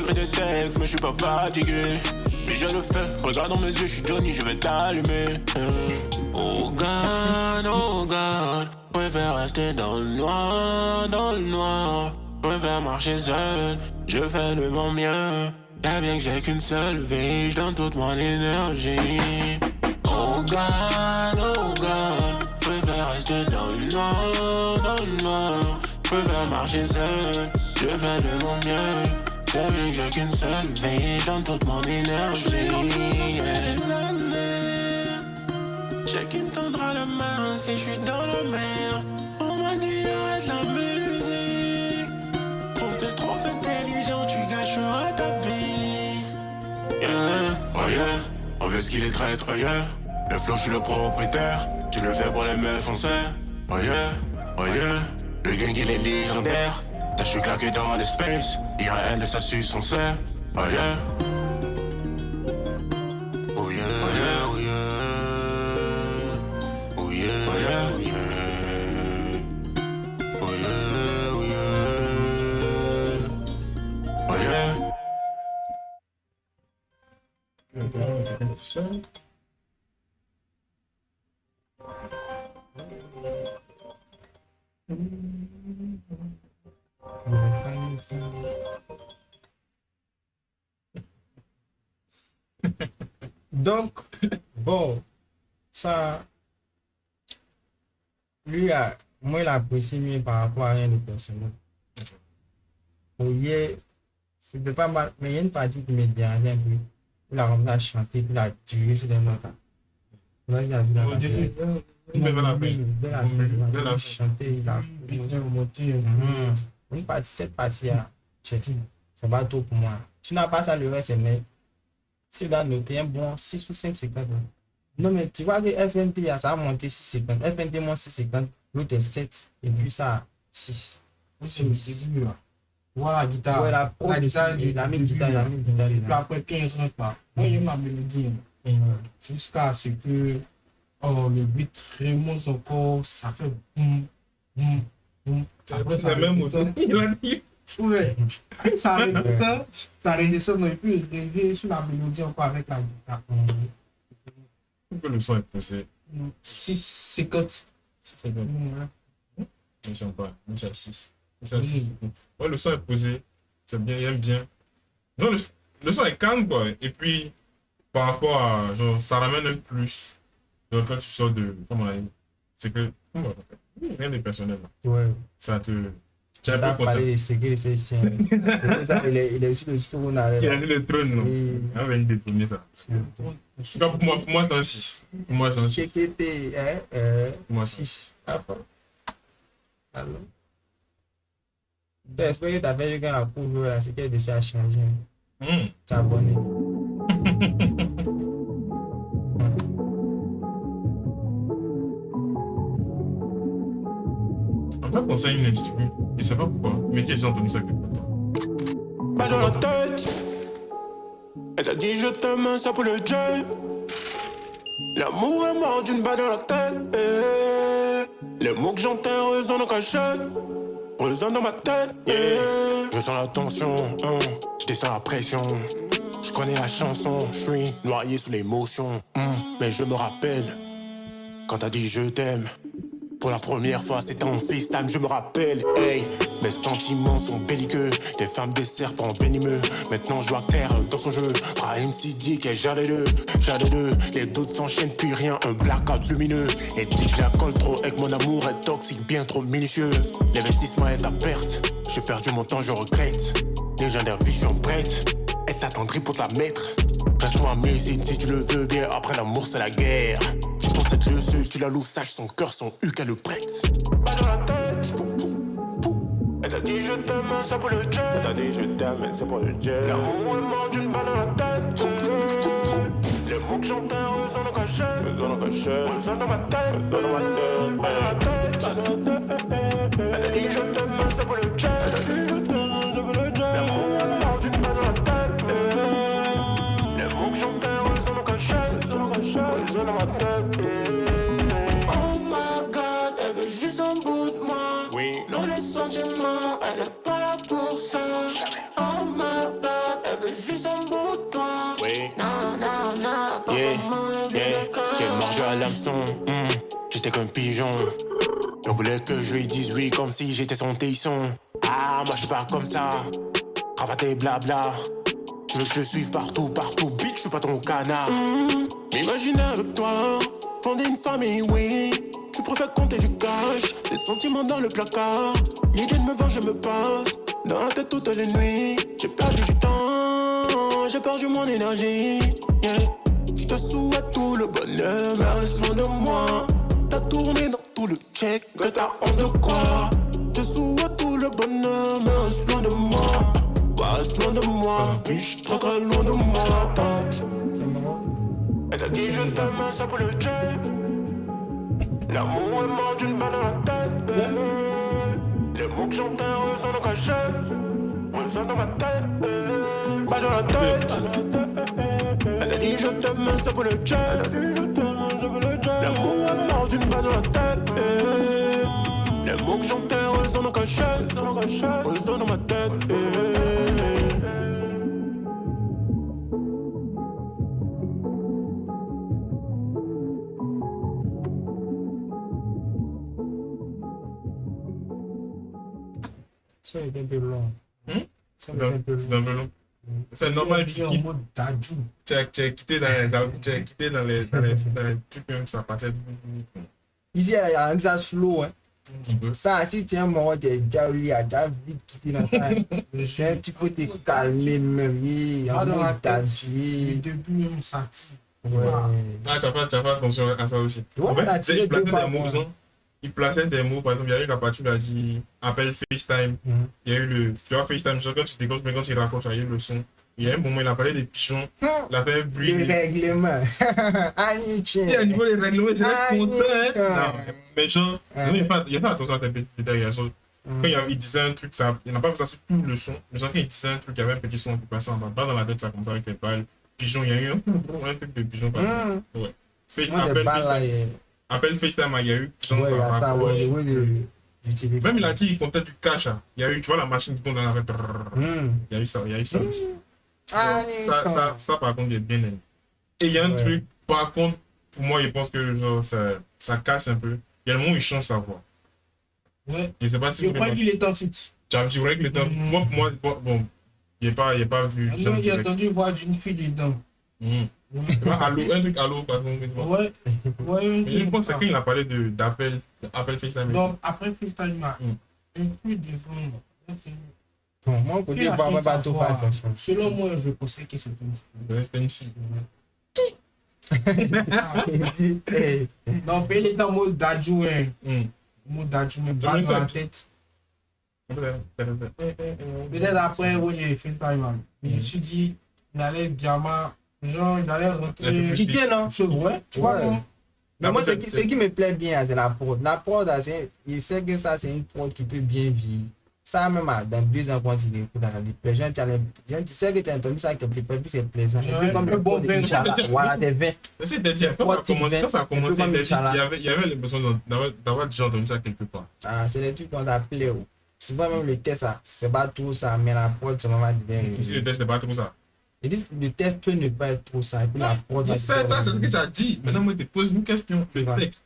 mais je suis pas fatigué. Mais je le fais, regarde dans mes yeux, je suis Johnny, je vais t'allumer. Oh God, préfère rester dans le noir. Préfère marcher seul, je fais de mon mieux. T'as bien que j'ai qu'une seule vie, je donne toute mon énergie. Oh God, préfère rester dans le noir. Préfère marcher seul, je fais de mon mieux. T'as bien que j'ai qu'une seule vie, je donne toute mon énergie. Je sais qui me tendra la main si je suis dans la mer. On m'a dit arrête la musique. T'es trop intelligent, tu gâcheras ta vie. Oh yeah, on veut ce qu'il est traître, oh yeah. Le flow, je suis le propriétaire. Tu le fais pour les meufs, on sait. Oh yeah, le gang il est légendaire. T'as je suis claqué dans l'espace. IRL de sa suce, on sait. Oh yeah. Oh yeah, oh yeah, oh yeah. Oh yeah, oh yeah, oh yeah. Oh yeah, oh yeah. Oh yeah. Donc, bon, ça, lui, moi, il a apprécié mieux par rapport à rien de personnel. Hier, c'était pas mal, mais il y a une partie qui me dérangeait un peu. Il a commencé à chanter, puis il a duré sur les notes. Là, il a dit la il a chanté, il a monté. Une partie, cette partie-là, c'est pas tout pour moi. Tu n'as pas ça, le reste, c'est net. Si tu dois noter un bon 6 ou 5 secondes. Non, mais tu vois que FNT, ça a monté 6 secondes. FNT moins 6 secondes, l'autre est 7, et puis ça a 6. C'est le début, là. Voilà la guitare. Ouais, la guitare, il a mis guitare. Puis après 15 ans, pas. Moi, il y a ma mélodie. Jusqu'à ce que le beat remonte encore, ça fait boum, boum, boum. Après, C'est même il a dit. Ouais. Ça redescend, mais puis il revient sur la mélodie encore avec la guitare. Pourquoi le son est posé? 6,50. C'est bon. Mais j'aime pas. Moi, j'ai 6. Ouais, le son est posé. C'est bien, il aime bien. Non, le son est calme, quoi. Et puis, par rapport à. Genre, ça ramène un plus. Donc, quand tu sors de. Comment on a dit? C'est que. Comment on appelle? Rien de personnel, là. Ouais. Ça te. Tu es Tu un as peu parlé content. des secrets de ces siens. Il est sur le trône. Il a vu le trône, non? Et- Il a venu détourner ça. En tout cas, pour moi, c'est un 6. Pour moi, c'est un 6. CKT, Moi, 6. Alors. J'espère que tu as fait la couvre là, c'est qu'elle déjà a changé. Tu as abonné. On va penser à une instru. Je sais pas pourquoi. Mais tu as déjà entendu ça quelque part. Pas dans la tête. Elle t'a dit je t'aime, ça pour le jet. L'amour est mort d'une balle dans la tête. Les mots que j'entends résonnent en cachette. Résonnent dans ma tête. Je sens la tension, je descends la pression. Je connais la chanson, je suis noyé sous l'émotion. Mais je me rappelle quand t'as dit je t'aime. Pour la première fois, c'était en FaceTime, je me rappelle. Hey, mes sentiments sont belliqueux. Des femmes, des serpents venimeux. Maintenant, je vois clair dans son jeu. Brahim Sidi, que j'allais deux. Les doutes s'enchaînent, puis rien, un blackout lumineux. Et dit que je la colle trop et que mon amour est toxique, bien trop minutieux. L'investissement est à perte. J'ai perdu mon temps, je regrette. Légendaire vision prête. Elle t'attendrit pour te la mettre. Reste-toi à Mésine si tu le veux bien. Après l'amour, c'est la guerre. Je pense être le seul, tu la loues, sache son cœur, son U qu'elle le prête. Pas dans la tête. Elle t'a dit je t'aime, c'est pour le jet. Elle t'a dit je t'aime, c'est pour le jet. L'amour est mort d'une balle dans la tête. Les mots que j'entends résonnent en cachette. Résonnent dans ma tête. Pas dans la tête. Elle a dit je t'aime, c'est pour le jet. Elle a dit je t'aime, c'est pour le jet. L'amour est mort d'une balle dans la tête. Les mots que j'entends résonnent en cachette. Résonnent dans ma tête. Oh my God, elle veut juste un bout de moi. Oui. Non, laisse sentiments, elle est pas là pour ça. Oh my god, elle veut juste un bout de toi. Oui. Non, non, non, j'ai mordu à l'hameçon. J'étais qu'un pigeon. Elle voulait que je lui dise oui comme si j'étais son tesson. Ah, moi je suis pas comme ça. Cravate et blabla. Tu veux que je suive partout, partout, bitch, je suis pas ton canard. M'imaginer avec toi, fonder une famille, oui. Tu préfères compter du cash, des sentiments dans le placard. L'idée de me voir, je me passe dans la tête toutes les nuits. J'ai perdu du temps, j'ai perdu mon énergie. Yeah. Je te souhaite tout le bonheur, mais reste loin de moi. T'as tourné dans tout le check, que t'as honte de quoi? Je te souhaite tout le bonheur, mais reste loin de moi. Reste loin de moi, bitch, très très loin de moi. Elle a dit je t'aime, ça pour le check. L'amour est mort d'une balle dans la tête. Les mots que j'entends ressonnent en cachette. Ressonnent dans ma tête. Balle dans la tête. Elle a dit je t'aime, ça pour le check. L'amour est mort d'une balle dans la tête. Les mots que j'entends ressonnent en cachette. Ressonnent dans ma tête. Ça est un peu long. C'est un peu long. C'est normal, tu en mode Dadju. as quitté dans les trucs même, ça partait. Ici, il y a un ça slow. Hein. Ça, si tu es mort, tu es déjà vite quitté dans ça. Tu peux te calmer même. Pas dans la tête. Dadju. Le début même ça tire. Ouais. Ah, tu vas faire attention à ça aussi. Ouais, En fait, on a tiré il plaçait deux par des mots, mois. genre, il plaçait des mots, par exemple, il y a eu la partie où il a dit appel FaceTime. Il y a eu le. Tu vois, FaceTime, genre, quand tu décroches, mais quand tu raccroches, il y a eu le son. Il y a un moment, il a parlé des pigeons. Il a fait Les bruit. règlements. Annie, Et au niveau des règlements, c'est là Ah, content. oui. Non, mais genre, il fait attention à ces petits détails. Genre, quand il disait un truc, ça, il n'a pas fait ça sur tout le son. Mais genre, quand il disait un truc, il y avait un petit son qui passait en bas. Pas dans la tête, ça commençait avec les balles. Pigeons, il y a eu un truc de pigeons. Ouais. Appel FaceTime, il y a eu. Genre, Ouais, il y a ça, ouais, ouais, du téléphone. Même il a dit, il comptait du cash. Hein. Il y a eu, tu vois, la machine qui tourne dans la tête. Il y a eu ça aussi. Ça, par contre, il est bien aimé. Et il y a un truc, par contre, pour moi, je pense que genre, ça casse un peu. Il y a le moment où il change sa voix. Ouais. Je sais pas si Je crois qu'il est en fit. Tu vois que le temps. Moi, pour moi, bon, il n'est pas vu. Moi, j'ai entendu voix d'une fille dedans. Allô, un truc allô, par exemple. Ouais. Mais je pense que c'est quand il a parlé d'appel FaceTime. Donc, après FaceTime, un peu devant. Bon, moi, côté, pas tout pas attention. Selon moi, je pensais que c'était une fille. C'est une fille. Non, mais il est en mode Dadju, mode Dadju, mais pas dans la tête. Peut-être après, oui, j'ai fait ça, je me suis dit, il allait diamant, genre, il allait rentrer. Piqué, non? Ouais, tu vois, non? Mais moi, ce qui me plaît bien, c'est la prod. La prod, je sais que ça, c'est une prod qui peut bien vivre. Ça, même dans 2 ans, quand il écoute, les gens, tu sais que tu as entendu ça quelque part, puis c'est plaisant. Comme le bon vin. Voilà, c'est 20. C'est-à-dire, quand ça a commencé, il y avait l'impression d'avoir déjà entendu ça quelque part. Ah, c'est des trucs qu'on s'appelait. Souvent, même le test, c'est pas tout ça, mais la prod, c'est vraiment bien. Si le test n'est pas trop ça. Ils disent que le test peut ne pas être trop ça, et puis la prod. Ça, c'est ce que tu as dit. Maintenant, moi, je te pose une question. Le texte.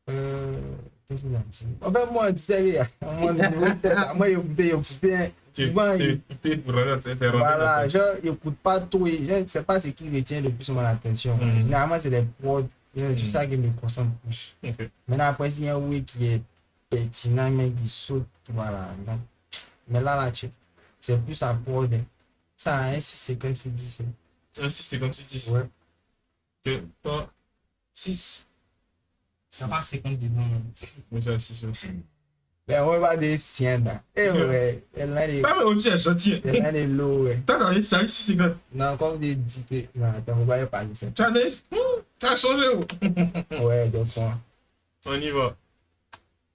Qu'est-ce qu'il a dit? En fait, moi, tu sais, moi, j'écoutais. Souvent, voilà, genre, il n'écoute pas tout. Je ne sais pas ce qui retient le plus mon attention. Généralement, c'est les prods. C'est tout ça qui me concentre plus. Maintenant, après, s'il y a un oui qui est pertinent, mais qui saute, voilà. Donc, mais là, c'est plus à prod. Ça a un 6,50 sur 10. Un 6,50 sur 10. Ouais. Que toi, 6. Ça va 50 dedans. mais ça, 6 aussi. Mais on va des siens là. Eh ouais, elle a des. Pas mais on dit à gentil. Elle a des lots, ouais. T'as dans les 6,50. Non, comme des dit que. Non, attends, on va y parler ça. Tu as changé où? Ouais, donc On y va.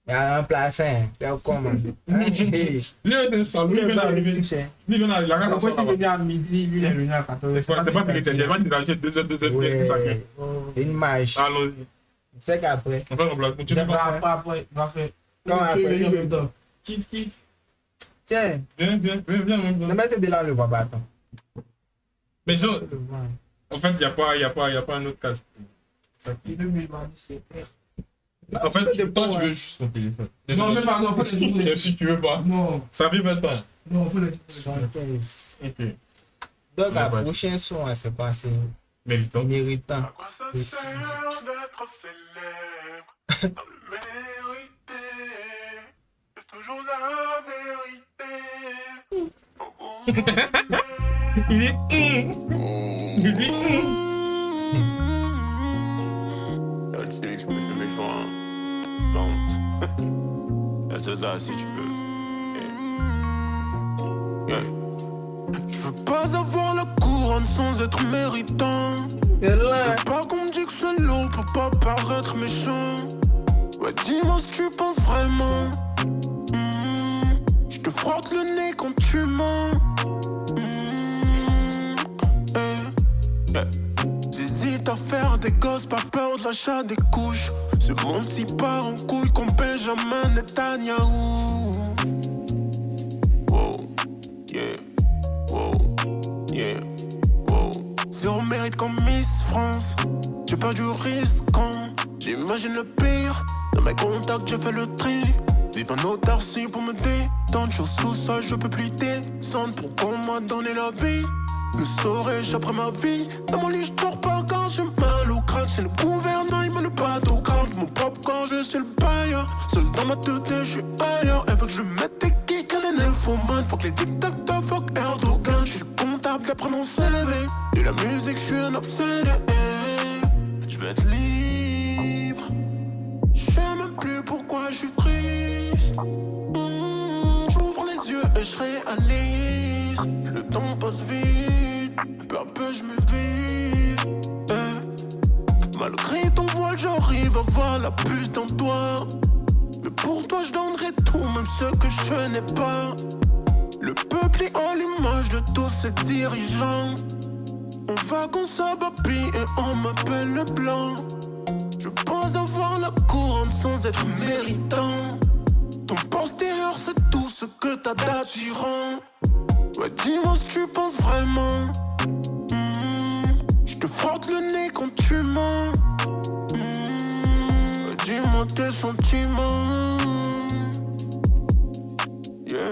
il y a un placin, c'est comment? Lui, c'est un salon. Lui, il vient d'arriver. Lui, il vient d'arriver. La Après, s'il est venu à midi, lui, il est venu à 14h. C'est pas ce que tu as dit. Il va nous rajouter 2 heures, 2 heures. Ouais, c'est une marche. Allons-y. Tu sais qu'après. On fait un remplacement. Tu Après, ne vas pas. il va faire. Quand après, Kiff. Tiens, Viens. non, mais c'est de là, on le voit pas, attends. Mais genre, On le voit. en fait, il n'y a pas un autre casque. Il veut me demander c'est R. En fait, de toi, bon, tu ouais. veux juste ton téléphone. Non, mais pardon, faut le dire. Même si tu veux pas. Non, Ça fait 20 ans. non, faut le dire. 75. Ok. Donc, la Ouais, prochaine son, hein, c'est quoi? C'est Méritant. méritant. À quoi ça Oui, sert d'être célèbre sans le mériter? C'est toujours la vérité. Il est. Il est. Là, tu sais que je me fais méchant. Donc, c'est ça si tu veux. Yeah. Je veux pas avoir la couronne sans être méritant. C'est là. Je veux pas qu'on me dise que c'est lourd pour pas paraître méchant. Ouais, dis-moi si tu penses vraiment. Je te frotte le nez quand tu mens. J'hésite à faire des gosses, pas peur de l'achat des couches. Ce monde s'y part en couille comme Benjamin Netanyahou. Wow, yeah, wow, yeah, wow. Zéro mérite comme Miss France. J'ai pas du risquant. J'imagine le pire. Dans mes contacts, j'ai fait le tri. Vive un autarcie pour me détendre. Je suis au sous-sol, je peux plus descendre. Pourquoi on m'a donné la vie? Le saurais-je après ma vie? Dans mon lit, je dors pas quand j'ai mal au crâne. C'est le gouvernail, mais le bateau crâne. Mon propre quand je suis le bailleur. Seul dans ma tête, je suis ailleurs. Elle veut que je mette des kicks à l'infoman. Faut que les dictateurs, fuck Erdogan. Je suis comptable d'après mon CV. Et la musique, je suis un obsédé. Je veux être libre. Je sais même plus pourquoi je suis triste. J'ouvre les yeux et je réalise. Le temps passe vite, peu à peu je me vide. Malgré ton voile, j'arrive à voir la pute en toi. Mais pour toi, je donnerai tout, même ce que je n'ai pas. Le peuple est en l'image de tous ses dirigeants. On va qu'on s'abapille et on m'appelle le blanc. Je pense avoir la couronne sans être méritant. Ton postérieur, c'est tout ce que t'as d'attirant. Ouais, dis-moi si tu penses vraiment. Je te frotte le nez quand tu mens. Ouais, dis-moi tes sentiments. Yeah.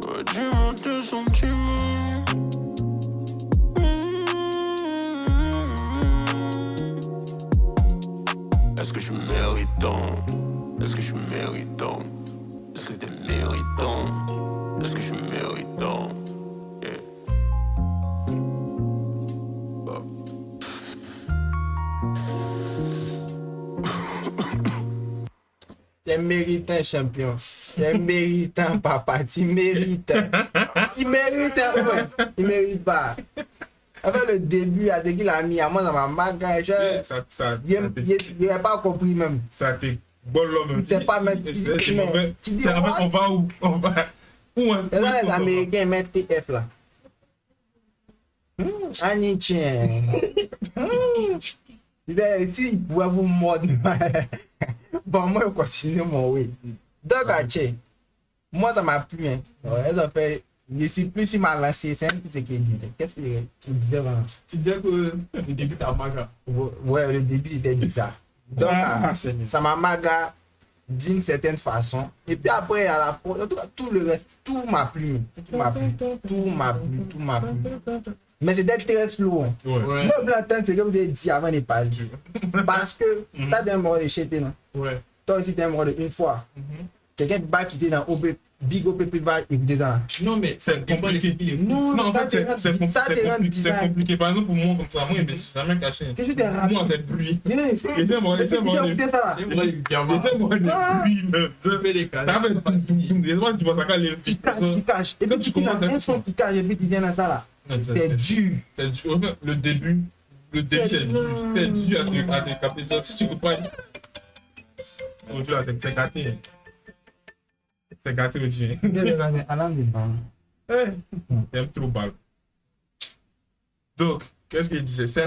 Ouais, dis-moi tes sentiments. Est-ce que je suis méritant? Est-ce que je suis méritant? Est-ce que t'es méritant? Est-ce que je suis méritant? Yeah. Tu mérites un champion. Tu mérites un papa. Tu mérites. Il mérite, ouais. Il mérite pas. Avec le début, à ce qu'il a mis, à moi, ça m'a marqué. Il n'a pas compris même. Ça t'est bon l'homme. Tu sais pas mettre. C'est mauvais. Tu dis, C'est en fait, on va où? On va. Où c'est là les Américains mettent TF là. Annie tient. Si ils pouvaient vous mordre. Bon, moi, je continue mon way. Donc, moi, ça m'a plu. Hein. Elles ont fait. Je suis plus si mal lancé. C'est un peu ce qu'il disait. Qu'est-ce qu'il disait vraiment? Tu disais que le début t'as maga. Ouais, le début était bizarre. Donc, ça m'a maga d'une certaine façon. Et puis après, à la en tout cas, tout le reste, tout m'a plu. Tout m'a plu. Mais c'était très slow. Hein. Ouais. Moi, je veux entendre ce que vous avez dit avant de parler. Parce que tu as des morts de chété, non? Ouais. Toi aussi, tu es mort de une fois. Quelqu'un va quitter dans OP, Big OPP va écouter ça. Non, mais C'est compliqué. Non, Non, en ça fait, c'est bizarre. compliqué. Par exemple, pour moi, comme ça, moi, je suis jamais caché. Qu'est-ce que tu as Moi, c'est pluie. Laissez-moi Laissez-moi écouter ça. Laissez-moi de pluie, même. Ça fait tout. Laisse-moi si tu vois ça quand les Qui cache. Et puis tu commences un son qui cache et puis tu viens dans ça là. C'est dur. C'est dur. Le début, c'est dur. C'est dur à te capter. Si tu comprends. Aujourd'hui, là, c'est gâté. C'est gâté aujourd'hui. T'aimes trop balle. Donc, qu'est-ce qu'il disait? C'est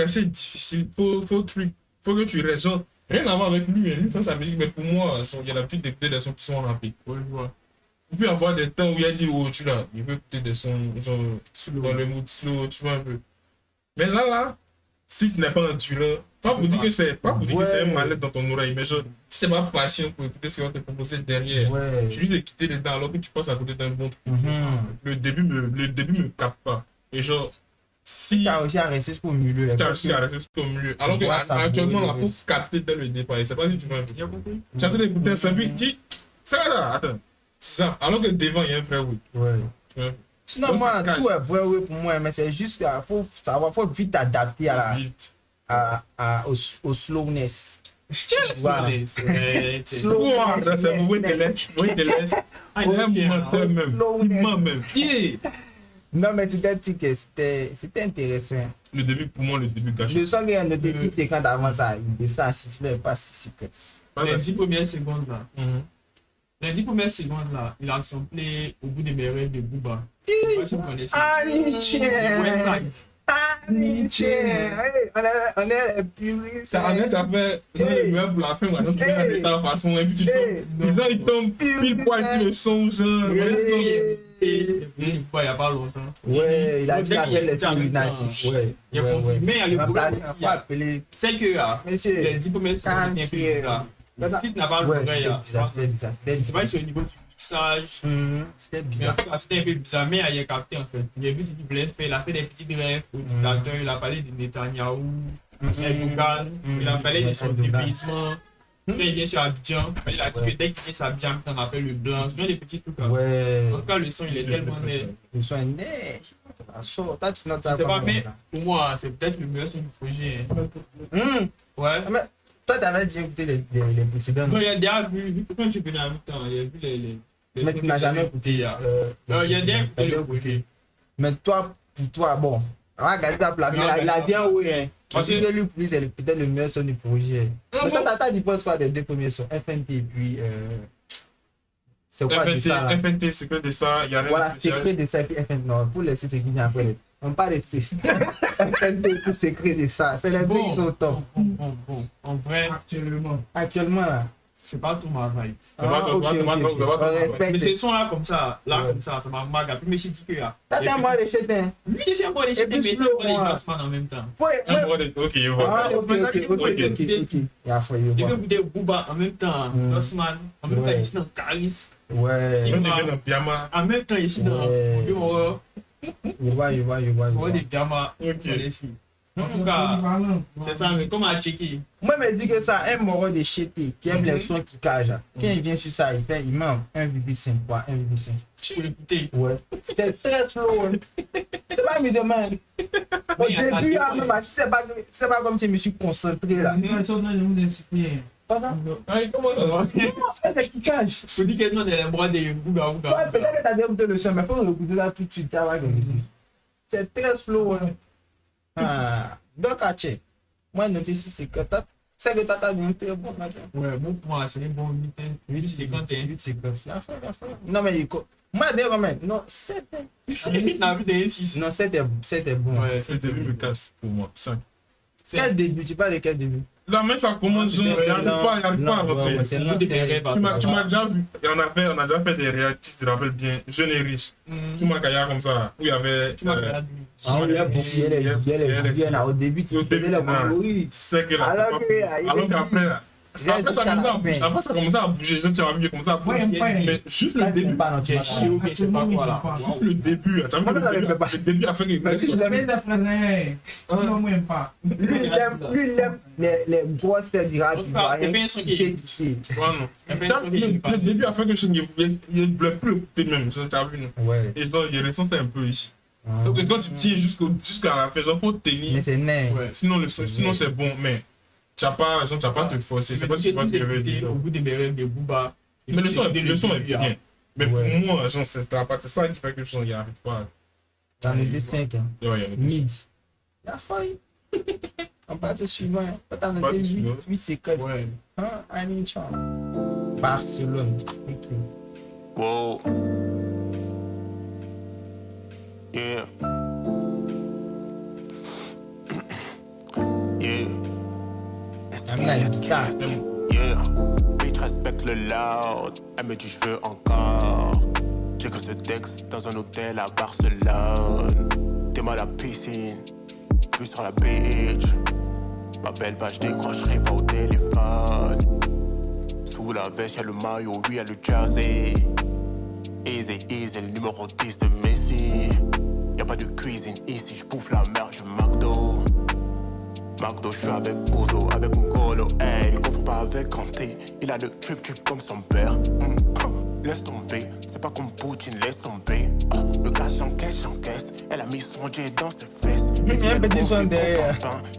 assez difficile. Faut que tu restes. Genre, Rien à voir avec lui, lui fait sa musique, mais pour moi, genre, il y a l'habitude d'écouter des sons qui sont rappés. Ouais, je vois. Il peut y avoir des temps où il a dit, oh, tu là, il veut écouter des sons, genre, dans le mood slow, tu vois un peu. Mais là, si tu n'es pas un tueur, pas pour dire que c'est un mal-être dans ton oreille, mais genre, si tu n'es pas patient pour écouter ce qu'on te proposer derrière, tu lui as quitté dedans alors que tu passes à côté d'un bon truc. Le début me capte pas. Et genre, si tu as réussi à rester jusqu'au milieu. Tu as réussi à rester jusqu'au milieu. Alors qu'actuellement, il faut capter dès le départ. Et c'est pas si tu vas un peu. Tu as en train d'écouter un sample, tu dis, c'est là, attends. C'est ça. Alors que devant, il y a un vrai oui. Ouais. Sinon, moi, tout est vrai oui pour moi, mais c'est juste qu'il faut vite t'adapter au slowness. Slowness. C'est pour de l'Est. Ah, il y a un moment même. Non, mais c'était intéressant. Le début, pour moi, le début gâché. Le son qu'il y a noté 6 secondes avant ça, il descend à 6 fleurs, pas 6 secondes. Les 10 premières secondes là. Les 10 premières secondes là, il a samplé au bout des merveilles de Booba. On est les puristes. Ça tu as fait le meilleur pour la fin, maintenant tu fais la façon, et puis tu tombes. Les gens ils tombent pile poil sur le son, genre. Il n'y a pas longtemps. Ouais, il a dit avec les Illuminati. Ouais. Mais il y a le problème, c'est que les 10 premières secondes étaient un peu bizarres. Si tu n'as pas l'oreille, c'est pas sur le niveau du mixage. C'était bizarre. C'était un peu bizarre, mais il a capté en fait. Il a vu ce qu'il voulait faire. Il a fait des petits rêves au dictateur. Il a parlé de Netanyahou, Erdogan. Il a parlé de son dépaysement. Quand il vient sur Abidjan, il a dit que dès qu'il vient sur Abidjan, on appelle le blanc. Ce sont des petits trucs. Ouais. En tout cas, le son il est tellement net. Le son est net. C'est pas, mais pour moi, c'est peut-être le meilleur son du projet. Ouais. Toi, t'avais déjà écouté les précédents. Non, il y a déjà vu, quand je venais en même temps, il y a vu les mais tu n'as jamais écouté. Non, il y a déjà écouté le projet. Mais toi, pour toi, bon, on va regarder ça pour la vie. Il a dit oui, hein. Parce que lui, plus, c'est peut-être le meilleur son du projet. Mais toi, t'as dit pas quoi des deux premiers sons, FNT et puis. C'est quoi de ça? FNT, c'est que de ça, il y a rien. Voilà, secret de ça et puis FNT. Non, pour laisser ce qui vient après. On ne pas laisser. FNT et puis secret de ça. C'est les deux qui sont au top. Bon. En vrai, actuellement là. C'est pas tout ma vibe. C'est pas tout ma vibe. Mais ces sons-là, comme ça, ça m'a marqué. Puis, je me suis dit que là. T'as un mois de chétin. Oui, c'est un mois de chétin, mais c'est un mois de placement en même temps. Ok, je vois. Ok. Il a fallu voir. Il veut goûter Booba en même temps, Osman, en même temps, ici dans Caris. Ouais. Il est dans pyjama. En même temps, ici dans. Je vois. Ouais, des pyjamas. Ok. En tout cas, c'est ça, mais comment à checker? Moi, je me dis que ça, un moro de chété qui aime les sons qui cagent. Quand il vient sur ça, il met 1,5 quoi, 1,5. Tu peux l'écouter? Ouais. C'est très slow. C'est pas amusement. Au début, c'est pas comme si je me suis concentré là. Pas ça? Comment ça va? C'est qui cage. Je dis qu'elle demande les bras des Bouga. Ouais, peut-être que t'as déjà écouté le son, mais il faut écouter ça tout de suite. C'est très slow. Donc, moi, noté 6 secondes. C'est que t'as bien fait bon matin. Ouais, bon pour moi, c'est un bon 8 secondes. 8 secondes. Non, mais moi, d'ailleurs, quand même. Non, 7. Non, 6. Non, 7 est bon. Ouais, le début me casse pour moi. 5. Quel début? Tu parles de quel début? Là, mais ça commence, il n'arrive pas à rentrer. Tu m'as déjà vu, on a déjà fait des réactions, tu te rappelles bien, Jeune et riche. Tu m'as caillé comme ça, où il y avait. Il y a au début, tu faisais le bruit. C'est que là, alors qu'après, là. Après, ça commençait à bouger. Tu as vu, commençait à bouger. Mais juste le début. C'est pas quoi là. Juste le début. Tu as vu le début a fait que. Lui, il aime les grosses têtes d'Irak. C'est bien son qui est. Le début a fait que je ne voulais plus écouter même. Tu as vu. Et donc, il ressentait un peu ici. Donc, quand tu tiens jusqu'à la fin, il faut tenir. Mais c'est net. Sinon, c'est bon. Mais. Tu n'as pas te forcer, c'est pas ce que tu veux dire. Au bout des merveilles de Booba. Mais le son est bien. Mais pour moi, c'est ça qui fait que je n'y arrive pas. T'en étais 5. Mid. Il a failli. On part au suivant. T'en étais 8 secondes. Ouais. Annie Chan. Barcelone. Wow. Yeah. Yeah. I'm la guitare. Yeah, bitch respecte le loud. Elle me dit je veux encore. J'écris ce texte dans un hôtel à Barcelone. T'es mal à la piscine, plus sur la beach. Ma belle je décrocherai pas au téléphone. Sous la veste y'a le maillot, oui y'a le jersey. Easy, easy, le numéro 10 de Messi. Y'a pas de cuisine ici, j'bouffe la merde, je McDo. McDo, j'suis avec Ouzo, avec Ngolo, hey, il confond pas avec Kanté. Il a le trip comme son père. Laisse tomber, c'est pas comme Poutine, laisse tomber. Le gars j'encaisse, elle a mis son jet dans ses fesses. Mais un petit son derrière.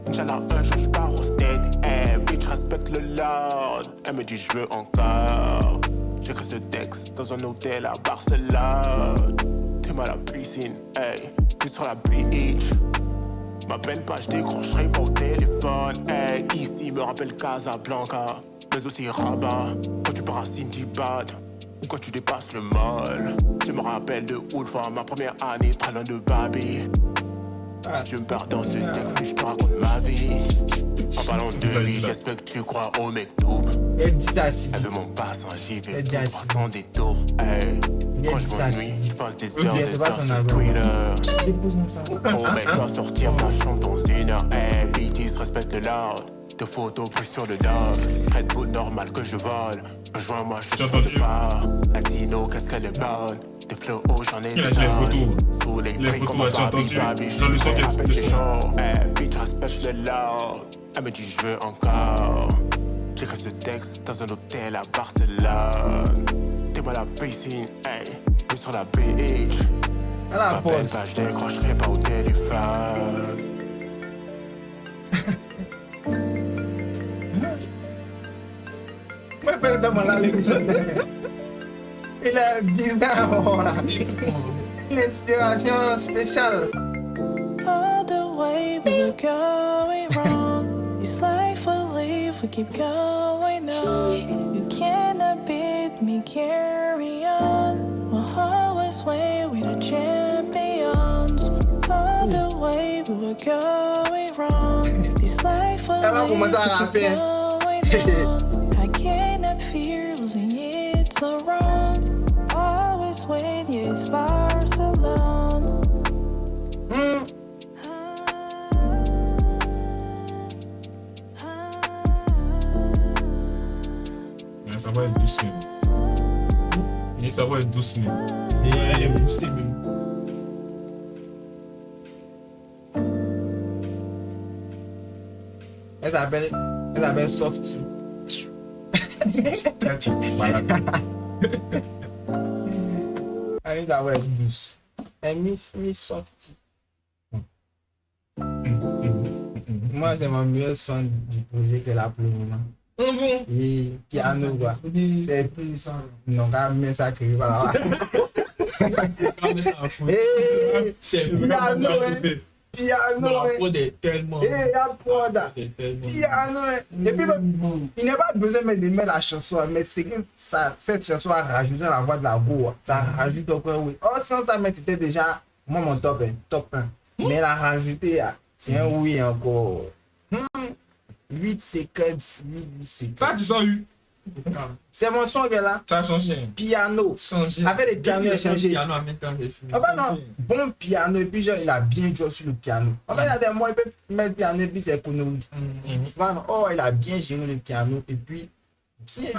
Inch'Allah, un jour j'pars au stead. Hey, bitch, respecte le lord. Elle me dit j'veux encore. J'écris ce texte dans un hôtel à Barcelone. T'es mal à la piscine, hey, plus sur la beach. M'appelle pas, je décrocherai pas au téléphone. Hey, ici me rappelle Casablanca, mais aussi Rabat. Quand tu pars à Sindibad, ou quand tu dépasses le mall. Je me rappelle de Ulfa, ma première année, très loin de Babi. Je me perds dans ce texte et je te raconte ma vie. En parlant de vie, j'espère que tu crois au mektoub. Elle dit ça si. Elle veut mon passant, j'y vais Elle tout dit droit sans détour. Hey, quand je m'ennuie, je passe des heures sur Twitter. Dépose-moi ça. Oh mec, je dois sortir ma chambre dans 1 heure. Hey, BTS respecte le loud. Deux photos plus sur le dog. Red Bull normal que je vole. Rejoins-moi, je suis sur le bar. Latino, qu'est-ce qu'elle est bonne. Des flows, j'en ai Il a les photos. Sous les prix photos, comme un as-tu entendu? Babi. Dans le son Je qu'elle- rappelle le les son. gens. Hey, bitch respecte le loud. Elle me dit je veux encore. J'écris ce texte dans un hôtel à Barcelone. T'es mal à la piscine, hey, plus sur la beach. Elle a M'appelle pause. pas, je décrocherai pas au téléphone. Moi, perdons la l'émission. Il est bizarre, voilà. L'inspiration spéciale. All the way we were going wrong. This life we live, we keep going on. You cannot beat me, carry on. We'll always win with the champions. All the way we were going wrong. This life we Elle va live, commencer à we keep rapper. going on. I cannot fear losing, it's so wrong. Always win, yeah, it's Barcelona. Mais ça va être doucement. Et ça va être doucement. Et elle est boostée même. Elle s'appelle Softy. Voilà. Elle va être douce. Elle Miss Softy. Moi, c'est mon meilleur son du projet qu'elle a pour le moment. Bon. Et piano, quoi. C'est ça. non, quand même, ça crée, voilà. Quand même, ça a foutu. Hey, C'est piano, vraiment ouais. Piano, la ouais. prod est tellement. Hey, la prod. est tellement- Piano, ouais. Et puis, il n'y a pas besoin de mettre la chanson, mais c'est que ça, cette chanson a rajouté la voix de la go. Ça rajoute encore, oui. Oh, sans ça, mais c'était déjà, moi, mon top 1. Mais elle a rajouté, c'est un oui encore. 8 secondes, 8 secondes. T'as dit ça, eu. C'est mon son qu'elle a. Ça a changé. Piano. Changé. Avec les pianos, il a changé. Piano en même temps, j'ai fini. Ah bah non, bon piano, et puis genre, il a bien joué sur le piano. En fait, il y a des mots, il peut mettre le piano, et puis c'est économique. Tu vois, non? Oh, il a bien géré le piano, et puis, bien,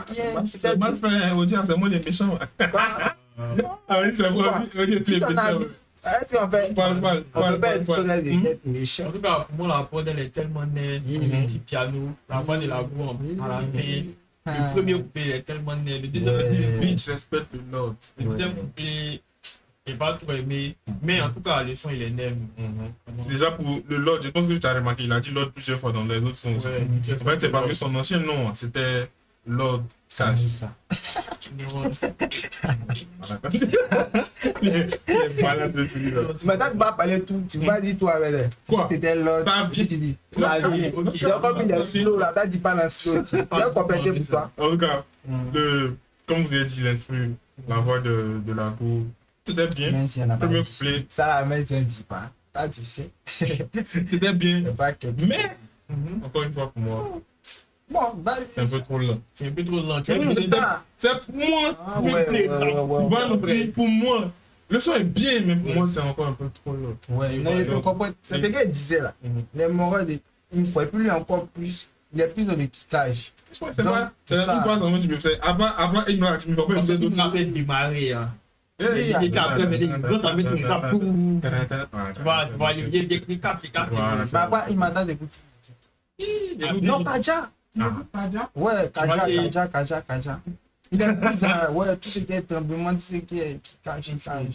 C'est mal fait, hein, Audience, c'est moi les méchants. Ah oui, c'est vrai. Ok, tu es méchant. Est-ce qu'on fait, Parle. on peut pas exprimer des têtes méchants. En tout cas, pour moi, la prod, elle est tellement nette. Le petit piano, la voix de la go à la fin. Le premier couplet est tellement net. Le deuxième couplet, le beat, Bitch, respecte le Lord. le deuxième couplet, j'ai pas tout aimé. Mais en tout cas, le son, il est net. Déjà pour le Lord, je pense que tu as remarqué, il a dit Lord plusieurs fois dans les autres sons. Ouais, En fait, c'est pas que son ancien nom, c'était Lord Cash. Ça. Les malades de celui-là. Maintenant, tu vas parler tout, tu vas dire toi avec elle. Quoi? C'était l'autre. Ta vie. Tu dis, la vie. Ok. Il y a comme une slow là, t'as dit pas dans slow. Tu vas compléter pour toi. En tout cas, comme vous avez dit, l'instru, la voix de la go, c'était bien. Même si on n'a pas Premier dit. couplet, Ça, la mère, tu ne dis pas. T'as dit c'est. c'était bien. C'est pas quelqu'un. Mais, encore une fois pour moi, Bon, bah, C'est un peu trop lent. C'est un peu trop lent. c'est ça. C'est pour moi. Ah, ouais, Tu vois, pour moi. Le son est bien, mais pour moi, c'est encore un peu trop lent. Ouais, non, il peut comprendre. C'est ce qu'il disait là. Les morales, il ne faut plus encore plus. Il y a plus de kickage. C'est pas. C'est une fois, seulement tu peux faire. Avant, tu ne vas pas Parce que faire tu d'autres m'as fait démarrer. Hein. Oui, C'est après, mais quand tu as mis ton cap, tu vois, il y a des caps, c'est cap. Voilà, Mais après, il m'a donné des coups. Non, Kaja. Ouais, Kaja. Il est plus, ouais, tout ce qui est tremblement, tout ce qui est kickage,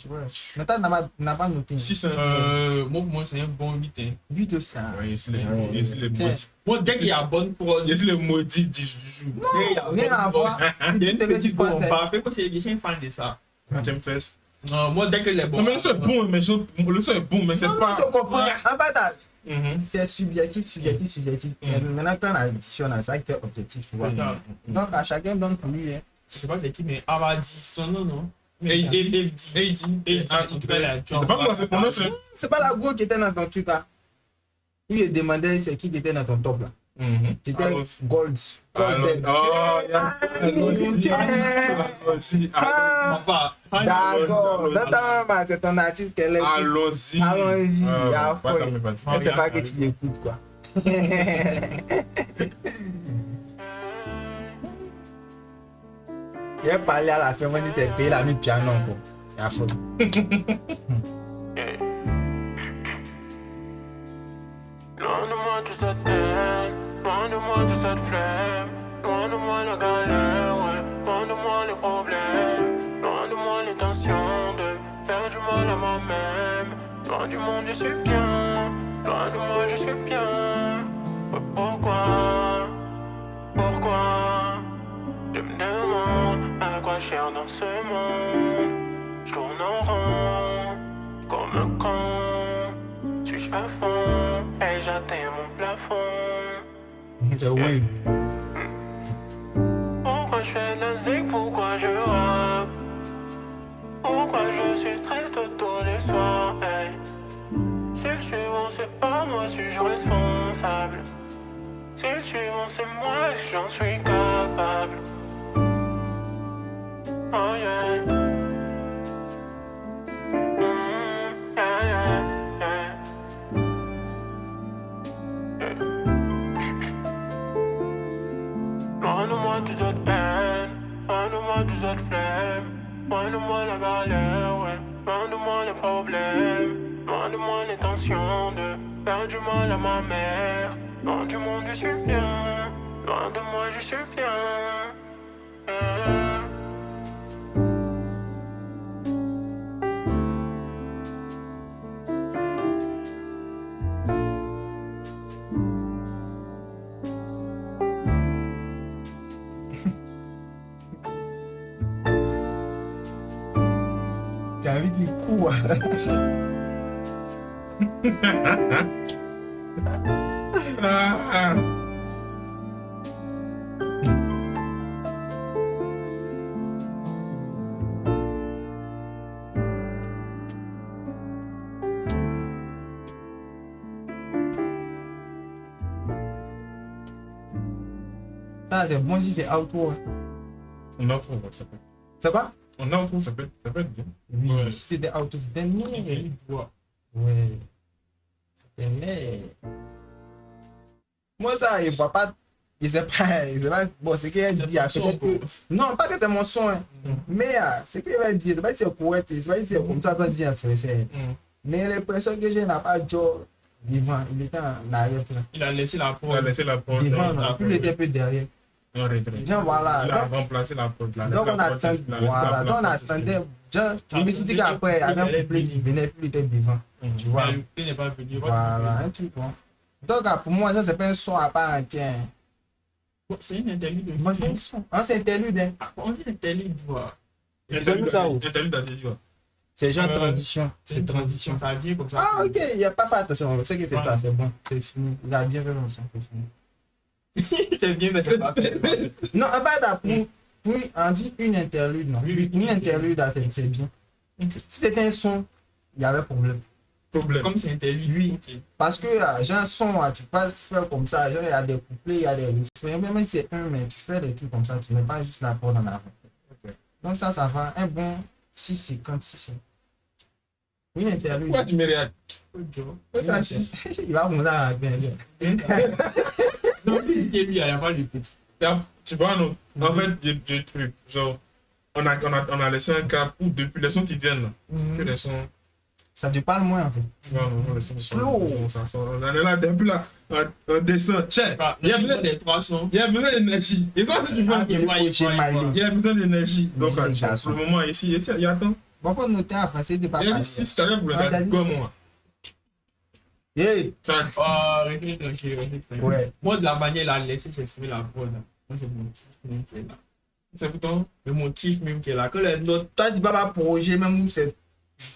ouais. Maintenant, n'a pas noté. 6 Moi, c'est un bon 8. Hein. 8 aussi. Ouais, ici les maudits. Moi, dès qu'il y a bonne prod, Ici les maudits du jour. Rien à voir. il y a une petite bombe. Après, quand tu es fan de ça. J'aime fest. Non, moi, dès que les bons. Non, mais le son est bon, mais c'est Non, pas. tu comprends. En fait, Mhm. c'est subjectif. Maintenant, quand on additionne, c'est ça qui est objectif, tu vois. C'est ça. Donc, à chacun donne pour lui. Hein. Je sais pas c'est qui, mais Abadi, son nom, non? AD. En tout cas, la C'est pas moi, c'est pour moi, c'est. C'est pas la go qui était dans ton truc là. Il lui demandait c'est qui était dans ton top là. C'était Gold. Golden. Oh, D'accord. Dans ta maman, c'est ton artiste qu'elle est. Allons-y. Allons-y. Ah, À fond. pas C'est pas que tu l'écoutes quoi. Il a parlé à la fin, on dit c'est payé la mis piano encore. Il a faux. Loin de moi toute cette haine, loin de moi toute cette flemme, loin de moi la galère, ouais, loin de moi les problèmes, loin de moi les tensions de faire du mal à moi-même, loin du monde je suis bien, loin de moi je suis bien. Ouais, pourquoi je me demande à quoi cher dans ce monde. Je tourne en rond comme un con. Suis-je à fond et j'atteins mon plafond. C'est wave. Pourquoi je fais de la zig, pourquoi je rappe? Pourquoi je suis triste tous les soirs, hey. Si le suivant c'est pas moi, suis-je responsable? Si le suivant c'est moi, j'en suis capable. Oh yeah. Loin de moi toute cette haine, loin de moi toute cette flemme, loin de moi la galère, ouais, loin de moi les problèmes, loin de moi les tensions de faire du mal à ma mère, loin du monde je suis bien, loin de moi je suis bien. J'ai envie de coups. Ça, c'est bon si c'est outro. On a trop, ça peut. Ça va? On a trop, ça peut être bien. Oui, Ouais. si c'est des outros, c'était non. Ouais. C'était mais. Moi, ça, il voit pas. Il sait pas. Bon, c'est qu'il dit. Peut-être que. Non, pas que c'est mon son. Hein. Mais c'est qu'il va dire. C'est pas si c'est poète. C'est pas si c'est comme ça qu'on dit en français. Mais l'impression que j'ai n'a pas Joe devant. Il était en arrière. Il a laissé la On a prod. laissé la porte. Devant, non. Puis il était un peu derrière. On retrait. Bien, voilà. Il a Donc, remplacé la porte. donc on attendait. Voilà. Donc on attendait. Je me suis dit qu'après, il y avait un couplet qui venait, puis il était devant. Tu vois. Mais le couplet n'est pas venu. Voilà, un truc bon. Donc pour moi, ça c'est pas un son à part entière. C'est une interlude Moi, aussi. c'est un son. Ah, c'est interlude. Hein. On dit interlude, voilà. Interlude, ça, où? Interlude d'Azézio. C'est genre transition. C'est transition. Ça vient comme ça. Ah, ok, il n'y a pas fait attention. Je sais que c'est ça, c'est bon. C'est fini. Il a bien fait le son, c'est fini. C'est bien, mais c'est pas fait. Non, en fait, on dit une interlude, non. Une interlude, c'est bien. Si c'était un son, il y avait problème. Problème. Comme c'est interdit. Oui. Ok. Parce que j'ai un son, tu peux pas le faire comme ça. Genre, il y a des couplets, il y a des refrains. Même si c'est un, mais tu fais des trucs comme ça, tu mets pas juste la prod en avant. Ok. Donc ça va. Un bon 6,50, 6. Oui, interlude. Pourquoi tu me regardes? Ouais, ça, c'est- Il va monter à la bien. Non, lui, il n'y a pas le petit. Tu vois, non? En fait, il y a des trucs. Genre, on a laissé un cap où depuis les sons qui viennent, là, que les sons. Ça te parle moins en fait. Tu vois, non, les sons. Slow. On en est là depuis là, un dessin. Cher, il y a besoin des 300. il y a besoin d'énergie. Et ça, si tu veux, il va. il y a besoin d'énergie. Donc, Oui, les pour le moment, ici, il y a temps. Bon, faut noter à français de pas Il y a parler. 6 carrières pour le Ah, gars. vas-y. Comment? Hey! Restez tranquille. Ouais. Moi, de la manière, il a laissé s'exprimer la prod. Moi, c'est mon kiff même qui est là. C'est pourtant mon kiff même qui est là. Que les notes, Toi, tu vas pas projet même où c'est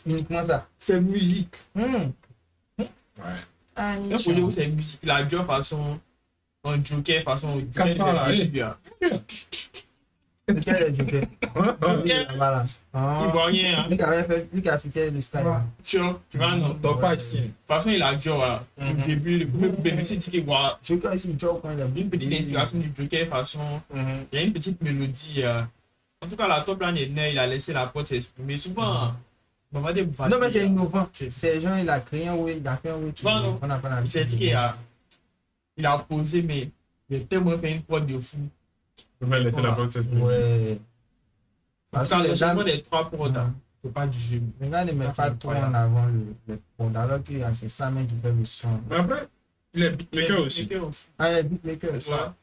uniquement ça. c'est musique. Ouais. Ah, Un projet où c'est musique. La job façon. Un joker façon. Comme ça, là, Lequel est le Joker? Voilà. Il voit rien. Hein. Lui qui a fait le style. Tu vois, non. Dans pas ici. De toute façon, il a job. Au début, le premier BBC dit qu'il voit Joker ici, Joe quand il a une petite inspiration du joker façon. Il y a une petite mélodie. En tout cas, la top line est née, il a laissé la porte s'exprimer. Souvent, on va dire. Non, mais c'est innovant. C'est genre, il a créé un way, il a fait un way. Non, On n'a pas il s'est dit qu'il a posé, mais il a tellement fait une prod de fou. Il va laisser la porte s'exprimer. Ouais. Parce que le changement des 3 prods, c'est pas du jeu. Les gars ne mettent pas trop en avant le prod, alors qu'il y a ces 100 mecs qui font le son. Mais après, il est beatmaker aussi. Ah, les beatmakers. C'est ça.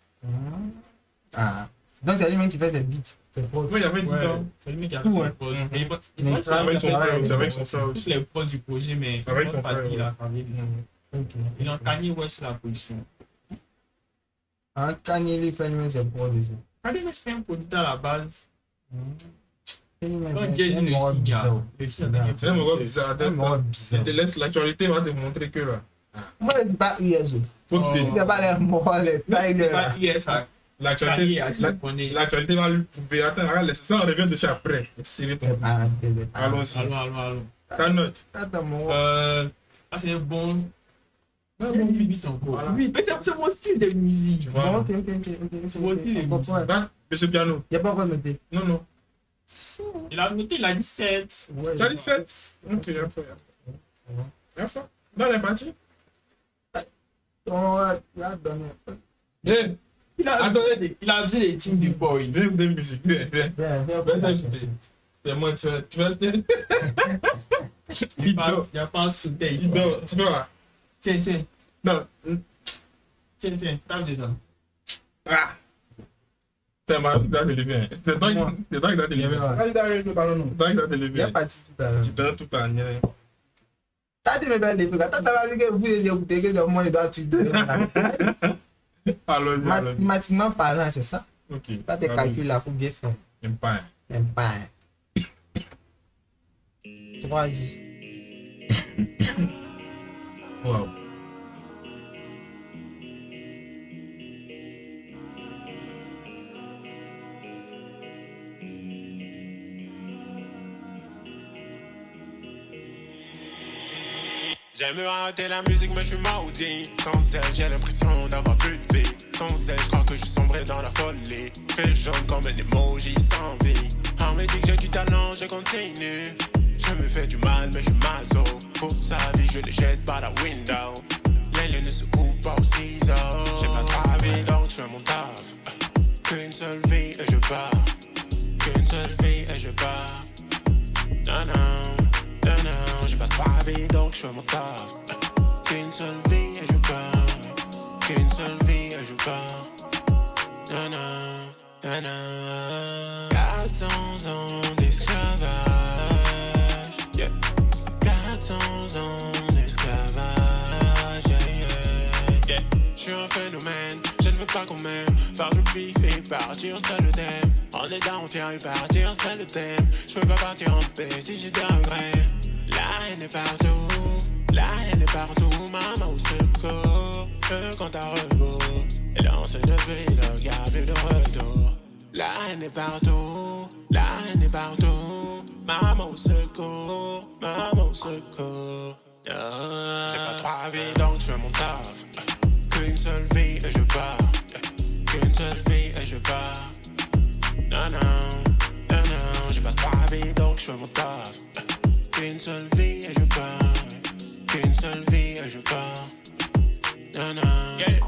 Ah. Donc, c'est lui-même qui fait ses beats. C'est prod. Oui, il y avait 10 Ouais. ans. C'est lui qui a Tout, fait ouais. ses prods. Mais il Mais faut ça, Avec son frère aussi, avec son frère toutes aussi. les prods du projet, mais Avec son une partie, frère, il a travaillé dessus. Ok. Il a Kanye West la position. Ah, Kanye lui fait lui-même ses prods déjà. Kanye West c'est un producteur à la base. Lui-même, Quand c'est Jay-Z un le mort signe, bizarre. C'est un mot bizarre. Un mort Il bizarre. te laisse l'actualité, va te montrer que là. Moi, je dis pas USO. Faut Oh. que C'est pas les morts, les tailles de C'est pas hier, ça. l'actualité. Kanye, tu le connais. L'actualité va lui prouver. Attends, regarde, laisse ça, on revient dessus après. Serrer ton fils. Allons-y. Allons. Ta note. Attends, mon. Ah, c'est un bon. Un bon 8 encore. Voilà. Mais c'est mon style de musique. Tu vois. Ok. C'est moi aussi, les musiques. Attends, monsieur piano. Il n'y a pas encore noté. Non, non. Il a noté, il a dit 7. Ouais, Tu as dit 7. Ok, il a fait. Il a fait. Dans les parties. On va donner. Viens, Il a abusé des teams du boy. viens de musique. Viens. Viens, t'ajouter. C'est moi, tu vas. Il n'y a pas un soutien ici. Tu dois. Tiens. Non. Tiens, tape dedans. Ah. C'est ma date de lever. C'est toi qui dois te lever. Ah, il doit arriver le ballon, non. Toi qui dois te Il est lever. parti tout à l'heure. Tu donnes tout à Nia. T'as dit, mais bien, les gars, t'as dit que vous écoutez que moi, il doit tuer. Allons-y. Mathématiquement parlant, c'est ça. Ok. Pas tes calculs là, faut bien faire. J'aime pas. Même pas. 3 vies. Wow. J'aime rater la musique mais je suis maudit. Sans elle j'ai l'impression d'avoir plus de vie. Sans elle je crois que je suis sombré dans la folie. Fais jaune comme un emoji sans vie. On me dit que j'ai du talent, je continue. Je me fais du mal mais je suis maso. Pour sa vie je les jette par la window. Les lieux ne se coupent pas aux ciseaux. J'ai pas travaillé donc je fais mon taf. Qu'une seule vie et je pars. Qu'une seule vie et je pars. Non, j'ai pas 3 vies donc je fais mon taf. Qu'une seule vie et je pars. Qu'une seule vie et je pars. Non. 400 ans d'esclavage. Yeah. 400 ans d'esclavage. Yeah. Je suis un phénomène, je ne veux pas qu'on m'aime. Faire du pif et partir, c'est le thème. On est down, on vient et partir, c'est le thème. Je peux pas partir en paix si j'ai des regrets. La haine est partout, maman au secours. Le compte à rebours, et dans cette ville, y'a plus de retour. La haine est partout, maman au secours, J'ai pas trois vies donc je fais mon taf. Qu'une seule vie et je pars. Qu'une seule vie et je pars. Non, j'ai pas trois vies donc je fais mon taf. Qu'une seule vie et je pars. Qu'une seule vie et je pars. J'aimerais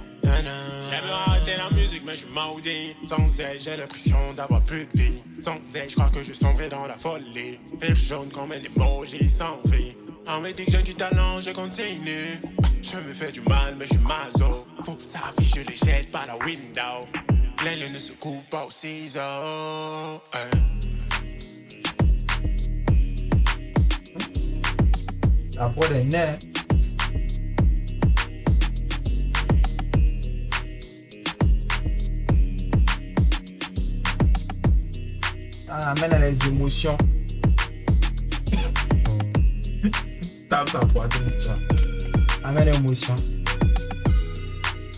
arrêter la musique mais je suis maudit. Sans elle j'ai l'impression d'avoir plus de vie. Sans elle je crois que je sombrerai dans la folie. Rire jaune comme un emoji sans vie. On me dit que j'ai du talent, je continue. Je me fais du mal mais je suis maso. Faut sa vie je les jette par la window. L'aile ne se coupe pas au ciseau. La prod est née. Ça amène les émotions. Tape sa poitrine, ça. Amène l'émotion.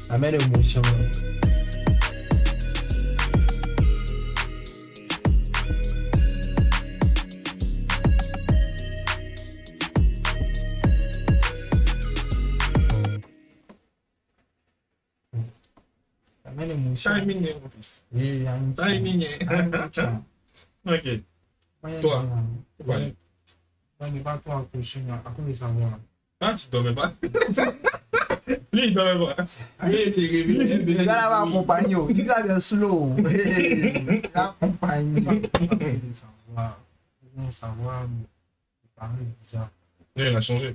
Amène l'émotion. Amène l'émotion. Timing, mon fils. Oui, Timing. Ok. Toi. Ouais. On n'est pas toi accroché, mais à cause de savoir. Ah, tu dormais pas. Lui, il dormait pas. Lui, c'est réveillé. Le gars là va accompagner. Il gars est slow. Il accompagne. On savoir, parler bizarre. Il a changé.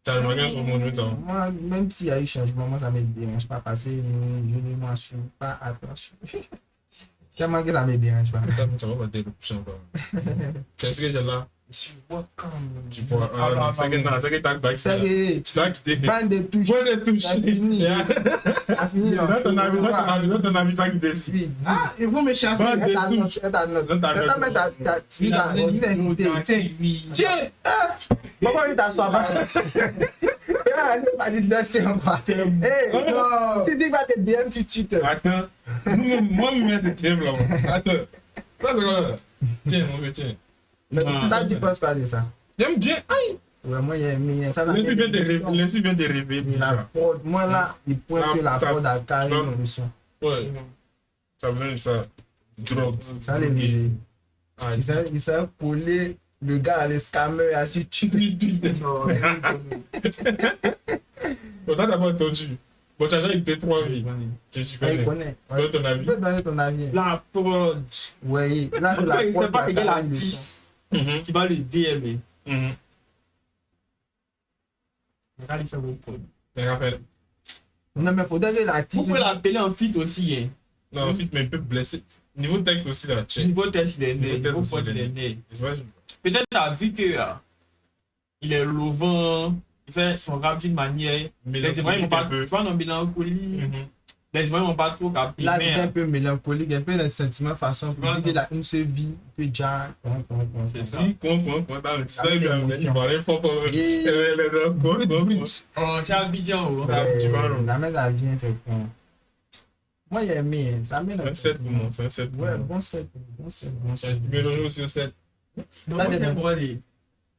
T'as le magasin sur mon numéro, ça. Moi, même s'il y a eu changement, moi ça me dérange pas parce que je ne m'en suis pas attention. Tellement que ça me dérange pas. Tu vas pas te coucher encore. C'est ce que j'ai là. Je suis welcome. Tu vois, c'est que taxe back. C'est que Tu l'as quitté. bande de touches. Point de touche. C'est fini. C'est fini. Dans ton avis, tu as quitté ici. Ah, ils vont me chasser. Bande de touche. Tiens, pourquoi il t'assoit pas? Il pas dit de laisser encore. Tu dis pas tes BM sur Twitter. Attends. Moi, je mets tes BM là. Attends. Tiens, mon gars, tiens. Ça, tu penses quoi de ça? J'aime bien. Aïe. Ouais, moi, il y a ça. L'insu vient de rêver. Moi, là, il pointe que la prod a carré une émission. Ouais. Ça veut dire ça. Drogue. Ça, les Ah, il s'est collé le gars, le scammer, assis tu dis. Bon, toi, t'as pas entendu. Bon, tu as déjà eu 2-3 vies. Tu suis Il connaît. Donne ton avis. Tu peux donner ton avis. La prod. Oui, là, c'est En tout cas, la il prod sait pas qui a quel carré une artiste Mhm. qui va le DMer. Mhm. Regarde, il fait vos prod. Mais rappelle. Non, mais faudrait que Vous l'artiste. pouvez l'appeler en feat aussi. Hein. Non, en fait, mais un peu blessé. Niveau texte aussi, là, check. Niveau test, il est né. Niveau Niveau test prod, aussi, il est il né. C'est vrai, Peut-être t'as vu que il est lovant, il fait son rap d'une manière. Les Ivoiriens vont pas. Tu vois, non, mélancolie. Les Ivoiriens vont pas trop capter. Là, Mais c'est un peu mélancolique, un peu dans le sentiment façon. Pour dire qu'il a une seule vie, il peut déjà. c'est ça. Oui, quoi, dans le ça, il va aller fort. Oh, c'est Abidjan. Oh. Tu vas, La main la vient, c'est con. Moi, j'ai aimé. Ça mène C'est un 7 pour moi, c'est un 7 pour Ouais, moi. bon 7. Bon 7. Bon 7. Tu mets aussi au 7. Non, Là, c'est des- bon, allez.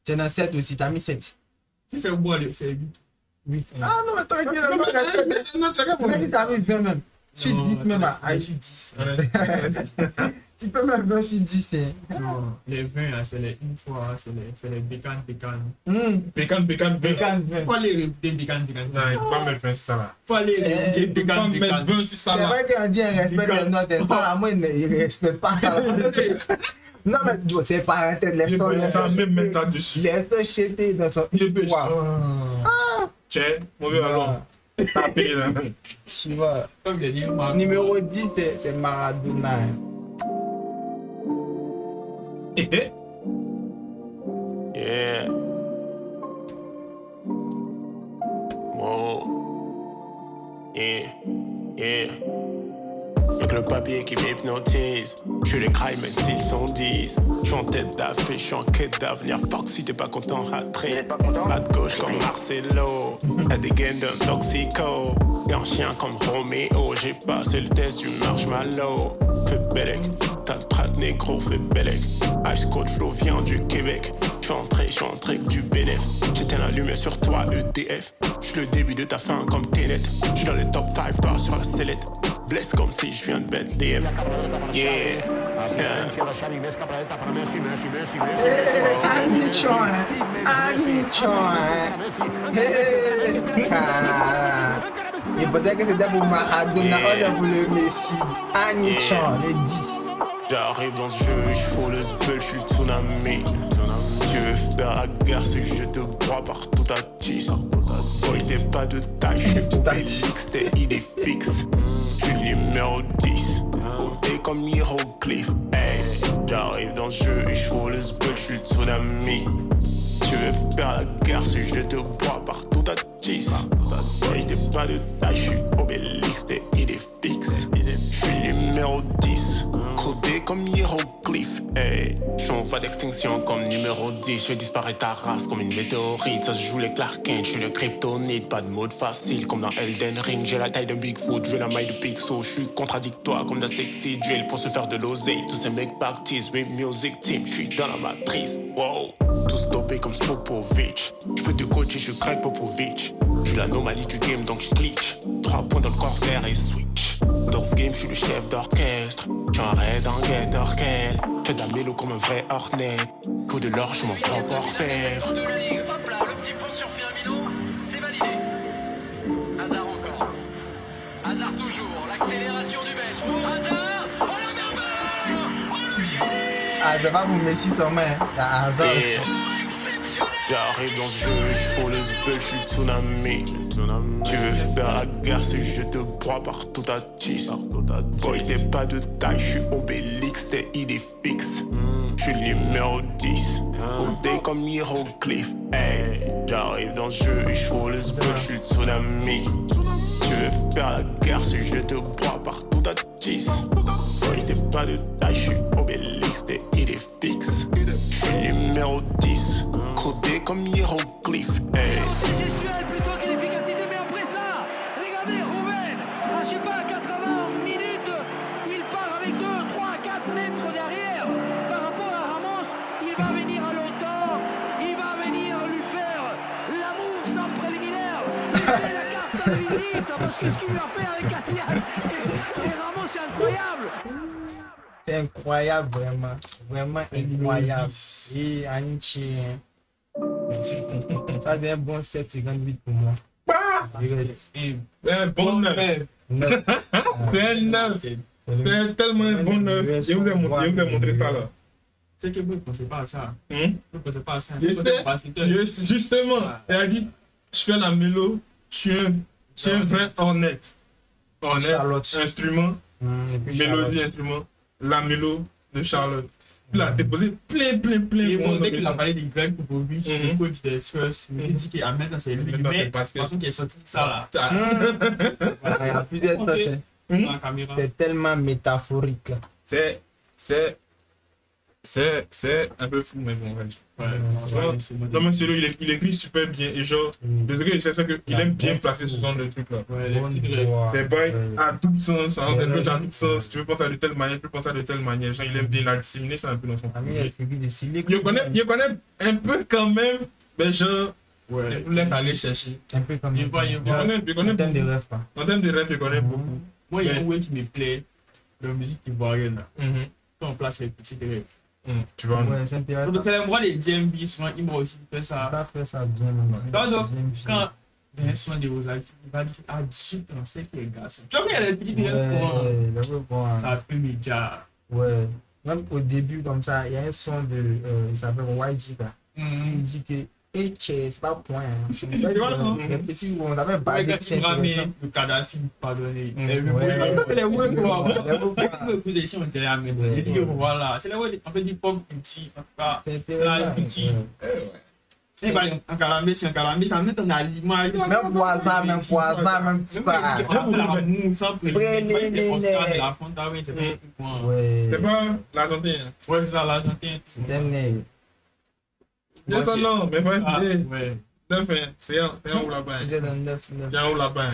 Tu es dans 7 aussi, t'as mis 7. Si c'est bon, allez, c'est 8. Oui. Ah non, mais toi, il dit Non, check tu m'as dit ça avec 20 même. Je suis 10 même à Je suis 10. Tu peux même 20 sur 10. Non, les 20, là, c'est les une fois, c'est les bécanes. Pécan. Bécane 20. Faut aller réécouter bécanes. Non, il peut pas mettre fin sur ça là. Faut aller réécouter Il peut pas bécanes. mettre 20 sur ça C'est là. vrai qu'on dit un respect des notes, et toi, là, moi, il ne respecte pas ça. Non, mais bon, c'est parenthèse, Il peut même mettre ça dessus. Les sociétés dans son Il peut. histoire. Check, mauvais ballon. Tapé là. Tu vois. Comme il a dit, Numéro 10, c'est Maradona. Yeah. Wow. Yeah. Y'a que le papier qui m'hypnotise. J'suis les crime même s'ils sont 10. J'suis en tête d'affiche, j'suis en quête d'avenir. Fuck si t'es pas content, hat-trick. Pas de gauche comme Marcelo. Y'a des gains d'un toxico. Y'a un chien comme Roméo. J'ai passé le test du marshmallow. fais bellec. T'as le trad négro, fais bellec. Ice Cold Flow vient du Québec. J'suis entré avec du bénéf. J'éteins la lumière sur toi, EDF. J'suis le début de ta fin comme Tenet. J'suis dans les top 5, toi sur la sellette. Blesse comme si j'viens de Bethlehem. Yeah. Il pensait que c'était pour Maradona, c'est pour le Messi. Anichan, les 10. J'arrive dans ce jeu, j'fous le spell, j'suis le tsunami. Tu veux faire la guerre, c'est que je te broie par tout à tisse. Boy, t'es pas de taille, j'suis Obélix, t'es idée fixe. J'suis le numéro 10, côté comme hiéroglyphe. Hey, j'arrive dans ce jeu et j'fous le spell, j'suis le tsunami. Tu veux faire la guerre, c'est que je te broie par tout à tisse. Boy, t'es pas de taille, j'suis Obélix, t'es idée fixe. J'suis le numéro 10. Codé comme hiéroglyphe, hey. J'suis en voie d'extinction comme numéro 10. Je disparais ta race comme une météorite. Ça se joue les Clark Kent, j'suis le kryptonite. Pas de mode facile comme dans Elden Ring. J'ai la taille d'un Bigfoot, j'ai la maille de Picsou. J'suis contradictoire comme d'un sexy drill. Pour se faire de l'oseille, tous ces mecs baptisent. Oui, music team, j'suis dans la matrice. Wow, tous dopés comme Spopovic. J'peux te coacher, je Greg Popovich. J'suis l'anomalie du game donc j'glitch. 3 points dans le corner et switch. Dans ce game, j'suis le chef d'orchestre. J'suis un raid en guette orchel. Fais de la mélo comme un vrai Hornet. Coup de l'or, j'suis mon propre orfèvre. De la ligue, hop là, le petit pont sur Firmino, c'est validé. Hazard encore. Hazard toujours, l'accélération du Belge. Hazard, oh la merveille, oh le génie. Ah, c'est pas pour Messi seulement, il y a Hazard aussi. J'arrive dans ce jeu, j'fous le spell, j'suis le tsunami. Tu veux faire la guerre, c'est que je te broie par tout à tisse. Boy, t'es pas de taille, j'suis Obélix, t'es idée fixe. J'suis le numéro 10, côté comme hiéroglyphe. Hey, j'arrive dans ce jeu et j'fous le spell, j'suis le tsunami. Tu veux faire la guerre, c'est que je te broie par tout à tisse. Boy, t'es pas de taille, j'suis Obélix, t'es idée fixe. J'suis le numéro 10. Codé comme hiéroglyphe, hey. Gestuelle plutôt que l'efficacité, mais après ça, regardez Rouben, à je sais pas, 80 minutes, il part avec 2, 3, 4 mètres derrière. Par rapport à Ramos, il va venir à l'automne, il va venir lui faire l'amour sans préliminaire. C'est la carte de visite, parce que ce qu'il lui a fait avec Casillas et Ramos, c'est incroyable. C'est incroyable, vraiment. Vraiment incroyable. Et Anichi. Ça, c'est un bon 7,58 pour moi. Un bon 9. C'est un 9. C'est tellement un bon 9. Je vous ai montré ça là. C'est que vous ne pensez pas à ça. Vous ne pensez pas à ça. Justement, elle a dit je fais la mélo, je suis un vrai honnête. Honnête, instrument, mélodie, instrument, la mélo de Charlotte. Il a déposé plein. Dès qu'il a parlé de Greg Popovich, le coach des Spurs, il s'est dit qu'il a maintenant c'est lui. Mais de toute façon, qu'il est sorti de ça là. Il y a plusieurs stations. C'est tellement métaphorique. C'est un peu fou, mais bon, non, mais c'est lui, il écrit super bien. Et genre, désolé, c'est ça qu'il aime bien placer ce genre de trucs là. Les bails à tout sens, à tout sens. Tu veux penser de telle manière, tu peux penser de telle manière. Genre, il aime bien la disséminer, c'est un peu dans son projet. Il connaît un peu quand même, mais genre, il vous laisse aller chercher. Un peu comme il connaît en termes de rêve, pas. En termes de rêve, il connaît beaucoup. Moi, il y a un way qui me plaît, la musique ivoirienne là. Quand on place les petits rêves. Tu vois, c'est intéressant. C'est l'endroit des DMV, souvent, ils m'ont aussi fait ça. Ça fait ça bien, même. Donc, quand bien souvent des Rosalie, il va dire à 18 ans, c'est que les gars, tu vois, il y a des petits rêves pour ça peut média. Ouais, même au début, comme ça, il y a un son de. Il s'appelle YG, là. Il dit que. Et c'est pas point. Tu vois, les petits où on avait pas de petits le Kadhafi, pardonnez. C'est les ouais, quoi. Les positions ont été amenées. Il dit que voilà, c'est les ouais, on peut dire pop petit, en tout cas. C'est intéressant. Petit. C'est pas un calambé, c'est un calambé, ça met un aliment. Même voisin, même tout ça. C'est pas l'Argentin. Ouais, c'est ça, l'Argentin. Non, mais vas-y. C'est un ou là-bas. J'étais dans 9. C'est un ou là-bas.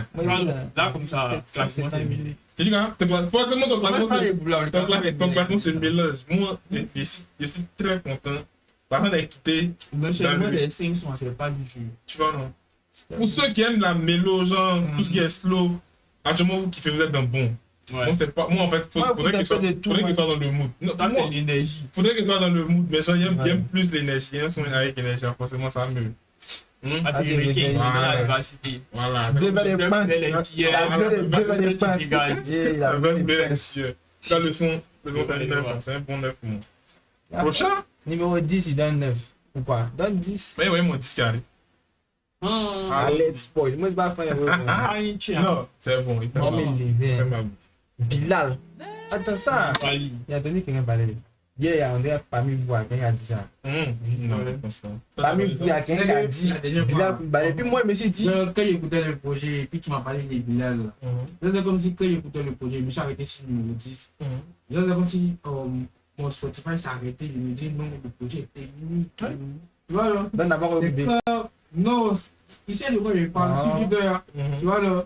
Là, comme ça, classement, c'est mieux. Tu dis quoi? Forcément, ton classement, c'est le mélange. Moi, je suis très content. Par contre, d'écouter. Mais chez moi, les 5 sont, c'est pas du jeu. Tu vois, non? Pour ceux qui aiment la mélo, genre, tout ce qui est slow, actuellement, vous kiffez, vous êtes dans bon. Ouais. Moi, c'est pas. Moi, en fait, faudrait qu'il soit dans le mood. Non, Ça, c'est l'énergie. faudrait qu'il soit dans le mood, mais genre, j'aime plus l'énergie. J'aime son avec l'énergie, forcément, ça me. À des requins, dans la vivacité. Voilà. Devant les pinces. Les laitières, Devant les pinces. Il a vu les pinces. Là, le son, c'est un 9. C'est un bon 9 pour moi. Prochain? Numéro 10, il donne 9. Ou quoi? Donne 10. Oui, mon 10 carré. Allez, spoil. Moi, je vais pas faire. Non, c'est bon. Il fait Non, mais mal. il Il fait est mal. Bilal. Attends, ça. Bali. Il a entendu quelqu'un parler. Hier, il y a un gars parmi vous, quelqu'un a dit ça. Non, je pense pas. Parmi vous, il y a quelqu'un qui a dit Bilal Koulibaly. Puis moi, je me suis dit. Quand j'écoutais le projet, puis tu m'as parlé des Bilal, là. C'est comme si quand j'écoutais le projet, je me suis arrêté sur le numéro 10. Là, c'est comme si mon Spotify s'est arrêté, il me dit non, le projet était limite. Tu vois là? Donne d'abord au C'est bébé. que, non, ici de quoi je parle, sur Twitter, tu vois là,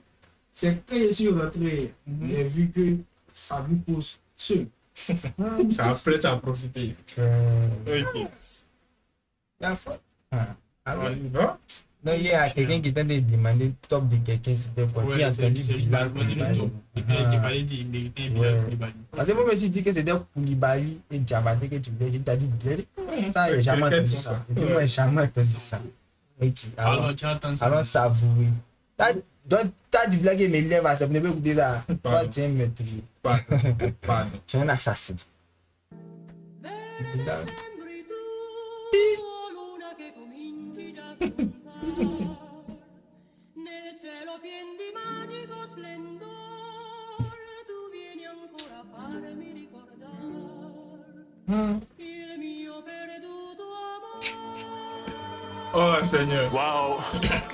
c'est quand je suis rentré, j'ai vu que ça lui pose seul. Ça a fait, tu as profité. Ok. La faute. On y va? Non, il y a quelqu'un qui t'a demandé top de quelqu'un, c'était quoi? Il a entendu Bilal Koulibaly. Et puis, il a parlé des mérités Bilal Koulibaly. Parce que moi, je me suis dit que c'était Koulibaly et Diabaté que tu voulais. Je t'ai dit Bilal. Ça, il n'y a jamais entendu ça. Et puis, moi, j'ai jamais entendu ça. Ok. Alors, tu entends ça. Alors, savourer. T'as dit blague mes lèvres, ça ne peut pas écouter ça. Toi, tu es un maître. Pardon. Tu es un assassin. Bilal. Nel cielo pien di magico splendor, tu vieni ancora a farmi ricordare il mio perduto amore. Oh, Seigneur. Wow,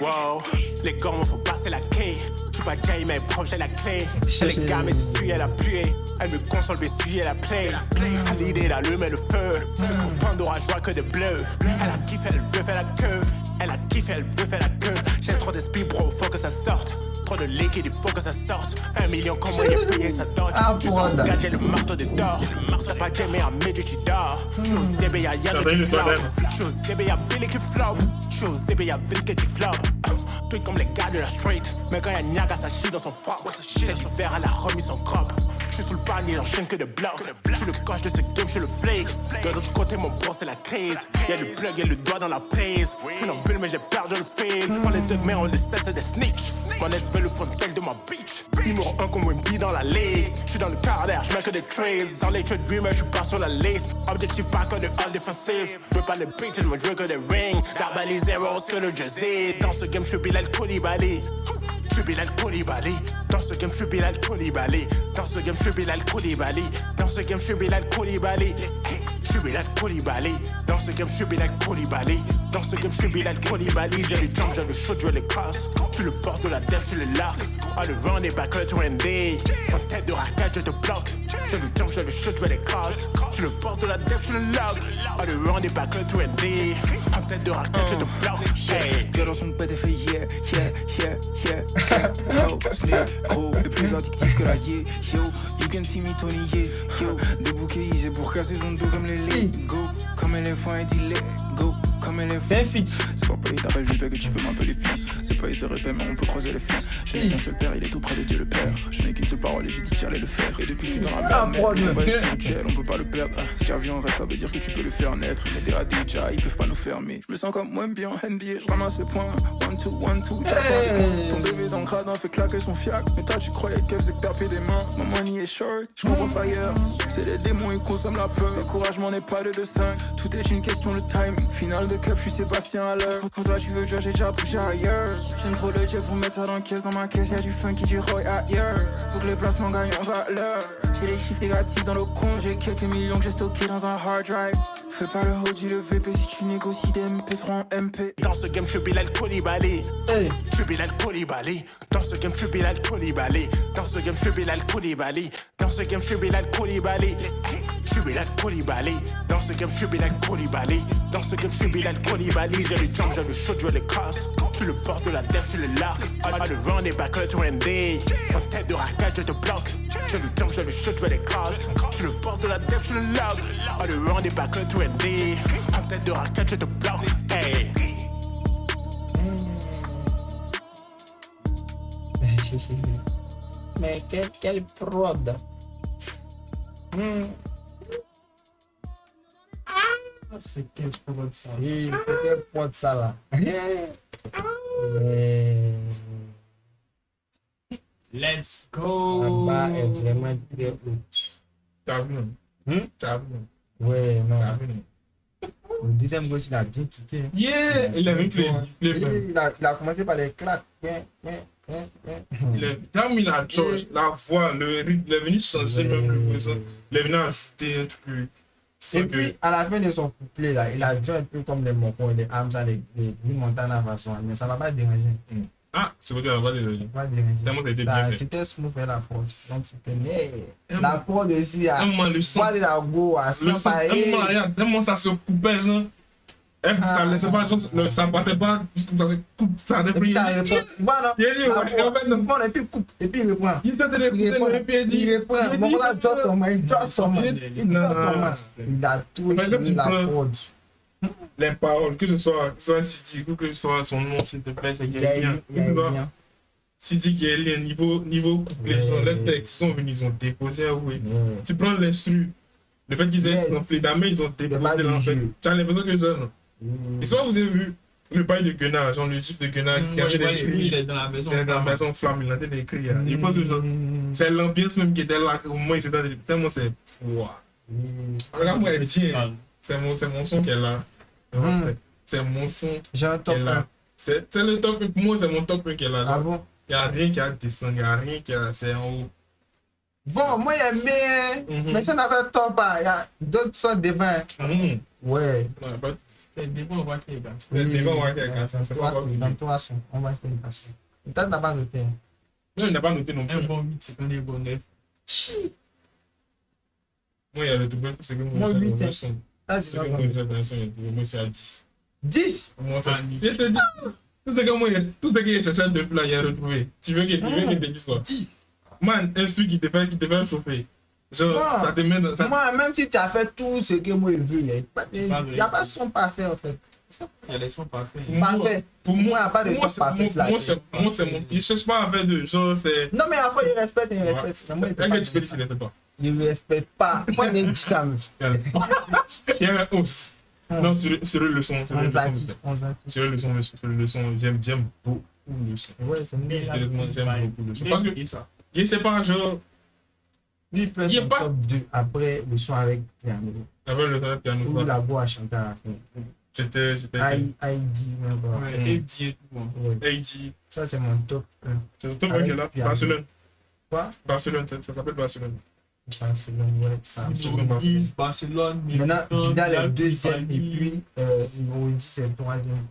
wow, les gars, me faut passer la clé. Tu vas déjà, mais proche de la clé. Elle est gamme, s'essuie, elle a pué. Elle me console, mais suit, elle a play. À l'idée d'allumer le feu. Jusqu'au Pandora, je vois que des bleus. Elle a kiffé, elle veut faire la queue. Elle a kiffé, elle veut faire la queue. J'ai trop d'esprit, bro, faut que ça sorte. Trop de liquide, il faut que ça sorte. 1 million, comment il a payé sa dot. Tu sens ce gars, j'ai le marteau de d'or. T'as pas jamais à midi, tu dors. Je suis au zébé, y'a Yann qui flop. Je suis au zébé, y'a Billy qui flop. Je suis au zébé, y'a Vilke qui flop. Tout comme les gars de la street. Mais quand y'a Niaga, ça chie dans son froc. C'est du verre, elle a remis son crop. Je suis sous le panier, j'enchaîne que de blocs. Je suis le coach de ce game, je suis le flake. De l'autre côté, mon bro, c'est la crise. Y'a le plug et le doigt dans la prise. Je suis en bulle, mais j'ai perdu le fil. Faut les deux, mais on les sait, c'est des snitch. Mon ex veut le frontal de ma bitch. Numéro 1 comme Wemby dans la ligue. Je suis dans le quart d'air, je mets que des traces. Dans les trade dreamers, je suis pas sur la liste. Objectif pas que de all defensive. Je veux pas les beats, je me veux que des rings. La balise zéro que le jersey. Dans ce game, je suis Bilal Koulibaly. Je suis Bilal Koulibaly. Dans ce game, je suis Bilal Koulibaly. Dans ce game, je suis Bilal Koulibaly. Dans ce game, je suis Bilal Koulibaly. Je suis Bilal Koulibaly. Dans ce game, je suis Bilal Koulibaly. Dans ce game, je suis Bilal Koulibaly. J'ai les jambes, j'ai le shoot, je les casse. Je suis le boss de la def, je suis le lark. Ah, le vent n'est pas que trendy. En tête de raquette, je te bloque. J'ai le jump, j'ai le shoot, je les casse. Je suis le boss de la def, je suis le lark. Ah, le vent n'est pas que trendy. En tête de raquette, je te bloque. Ce gars dans son bête fait yeah. Yo, Snake, gros, est plus addictif que la yeah. Yo, you can see me Tony yeah. Yo, des bouquets easy pour casser son dos comme les Lego. Comme éléphant et dit let go. Comme éléphant. C'est un feat. C'est pas payé, t'appelles JP que tu peux m'appeler fils. C'est pas essayer respect, mais on peut croiser les fils. Je n'ai qu'un seul père, il est tout près de Dieu le Père. Je n'ai qu'une seule parole et j'ai dit que j'allais le faire. Et depuis je suis dans la merde, mais le combat est spirituel, on peut pas le perdre. Si tu as vu en rêve, ça veut dire que tu peux le faire naître. Mais des radijas, ils peuvent pas nous fermer. Je me sens comme Wemby en NBA, je ramasse les points. 1-2, t'as pas des comptes. Ton bébé dans le gradin fait claquer son fiac. Mais toi tu croyais qu'elle faisait que taper des mains. Mon money est short, je compense ailleurs. C'est des démons, ils consomment la peur. Le courage m'en est pas de 2-5. Tout est une question de time. Finale de cup, je suis Sébastien à l'heure. Quand toi tu veux jouer, j'ai déjà bougé ailleurs. J'aime trop le jet pour mettre ça dans la caisse. Dans ma caisse, y'a du funky, du Roy ailleurs. Faut que les placements gagnent en valeur. J'ai des chiffres négatifs dans le compte. J'ai quelques millions que j'ai stockés dans un hard drive. Fais pas le haut, dis le VP si tu négocies des MP3 en MP. Dans ce game, je suis Bilal Koulibaly. Je suis Bilal Koulibaly. Dans ce game, je suis Bilal Koulibaly. Dans ce game, je suis Bilal Koulibaly. Dans ce game, je suis Bilal Koulibaly. Je suis suis Bilal Koulibaly. Dans ce game, je suis Bilal Koulibaly. Dans ce game, je suis Bilal Koulibaly. J'ai le jump, j'ai le shoot, je les casse. Je suis le boss de la def, je suis le lark. Pas de vent des backers, tu ND. En tête de raquette, je te bloque. J'ai le jump, j'ai le shoot, je les casse. Je suis le boss de la def, je suis le lark. Pas de vent des backers, tu ND. En tête de raquette, je te bloque. Hey. Mais quel prod. C'est quel prod ça. Oui, c'est quel prod ça là. Let's go. Là-bas est vraiment très haut. T'as vu, non? T'as vu, non? Ouais, non. T'as vu, non? Le deuxième gosse, il a bien kické. Yeah. Il a même plus. Il a commencé par les claques. Comme il a George, la voix, le rythme, il est venu changer même le besoin. Il est venu ajouter un truc. Et puis, à la fin de son couplet, là, il a joué un peu comme les Moko, les Hamza, les Montana façon, mais ça ne va pas déranger. Ah, c'est vrai qu'il va pas Ça déranger. va pas déranger. Tellement ça a été bien fait. C'était smooth et la prod. Donc, c'était la prod aussi, à Un moment, le son. pas de la go, à Le son, un s'emparer. moment, regarde, un moment, ça se coupait, genre. Ça laissait pas, genre, ça battait pas, juste comme ça se coupe, ça Et puis, ça répond. Voilà. Il est libre, La en fait, prod, bon, et puis, coupe. Et puis, il reprend. il s'était écouté, il dit. Il reprend. Bon, là, drop son main, il drop son main. Il drop son main. Il a tout Mais quand fini tu la prends- prod. Les paroles, que ce soit Sidi, ou que ce soit son nom, s'il te plaît, c'est Il y a Gaëlien. il y a bien. Sidi Gaëlien, niveau couplet, Ouais. genre, les textes, ils sont venus, ils ont déposé, oui. Ouais. Tu prends l'instru, le fait qu'ils aient Yes. samplé, d'amé, ils ont pas déposé du l'enfer. jeu. Tu as l'impression que genre, et soit vous avez vu le bail de Gunnar, genre le gif de Gunnar qui avait des Lui, il cris, est dans la maison. il est dans la maison flamme, il a des cris. Je pense que genre, c'est l'ambiance même qui était là, au moins il s'est dans tellement c'est. Waouh! Regarde-moi, elle tient. C'est mon son qu'elle a. Vraiment, c'est mon son J'ai un top qu'elle 1. a. C'est le top 1, pour moi, c'est mon top 1 qu'elle a. Ah Genre, bon? il n'y a rien qui a descendu, il n'y a rien qui a. C'est en haut. Bon, moi j'aime bien, mais ça n'avait tant pas. Il y a d'autres sortes de vins. Ouais. Non, pas. C'est des bons voix qui est là. C'est des bons voix qui est ça. C'est pas Dans toi, on va faire une passion. Peut-être t'as pas noté. non, il n'a pas noté non plus. Un bon 8, c'est un bon 9. Moi, il y a le tout bien, c'est que Moi, moi, huit, j'ai hein. le son. Ah, C'est que moi, j'ai le son, moi, c'est à 10. 10. Moi, ça. Si je te dis, tout ce que moi, tout ce que j'ai cherché depuis là, il a retrouvé. Tu veux qu'il te dise quoi? 10. Man, un truc qui te fait chauffer. Genre, Non. ça te met dans. Moi, même si tu as fait tout ce que moi je veux, il n'y a pas de son parfait en fait. Il y a des sons parfaits. Parfait. Pour moi, il n'y a pas de moi, son parfait. sur la moi, terre. c'est mon. Il cherche pas à faire de genre, c'est. Non, mais à la fois, il respecte, il respecte. Mais moi, il peut pas Regarde, tu peux dire dire, ça. il pas. Il ne respecte pas. Moi, il me dit ça. Il y a un hausse. Non, sur le son, sur le son. Sur le son, j'aime beaucoup le son. Ouais, c'est mieux. Sérieusement, j'aime beaucoup le son. Parce que, ça. je sais pas, genre, Lui, il peut Il y a être pas- en top 2 après le son avec piano. avec le piano, Où la voix a chanté à la fin. c'était. Heidi, même pas. Ouais, FD et tout. Bon. Ouais. Haïti. Ça, c'est mon top 1. C'est le top Avec qu'elle a. piano. Barcelone. Quoi? Barcelone, ça s'appelle Barcelone. Barcelone, ouais, ça. Numéro 10, Barcelone, Maintenant, Milton, Vidal est Real, deuxième et Italie. puis numéro 10 c'est le troisième.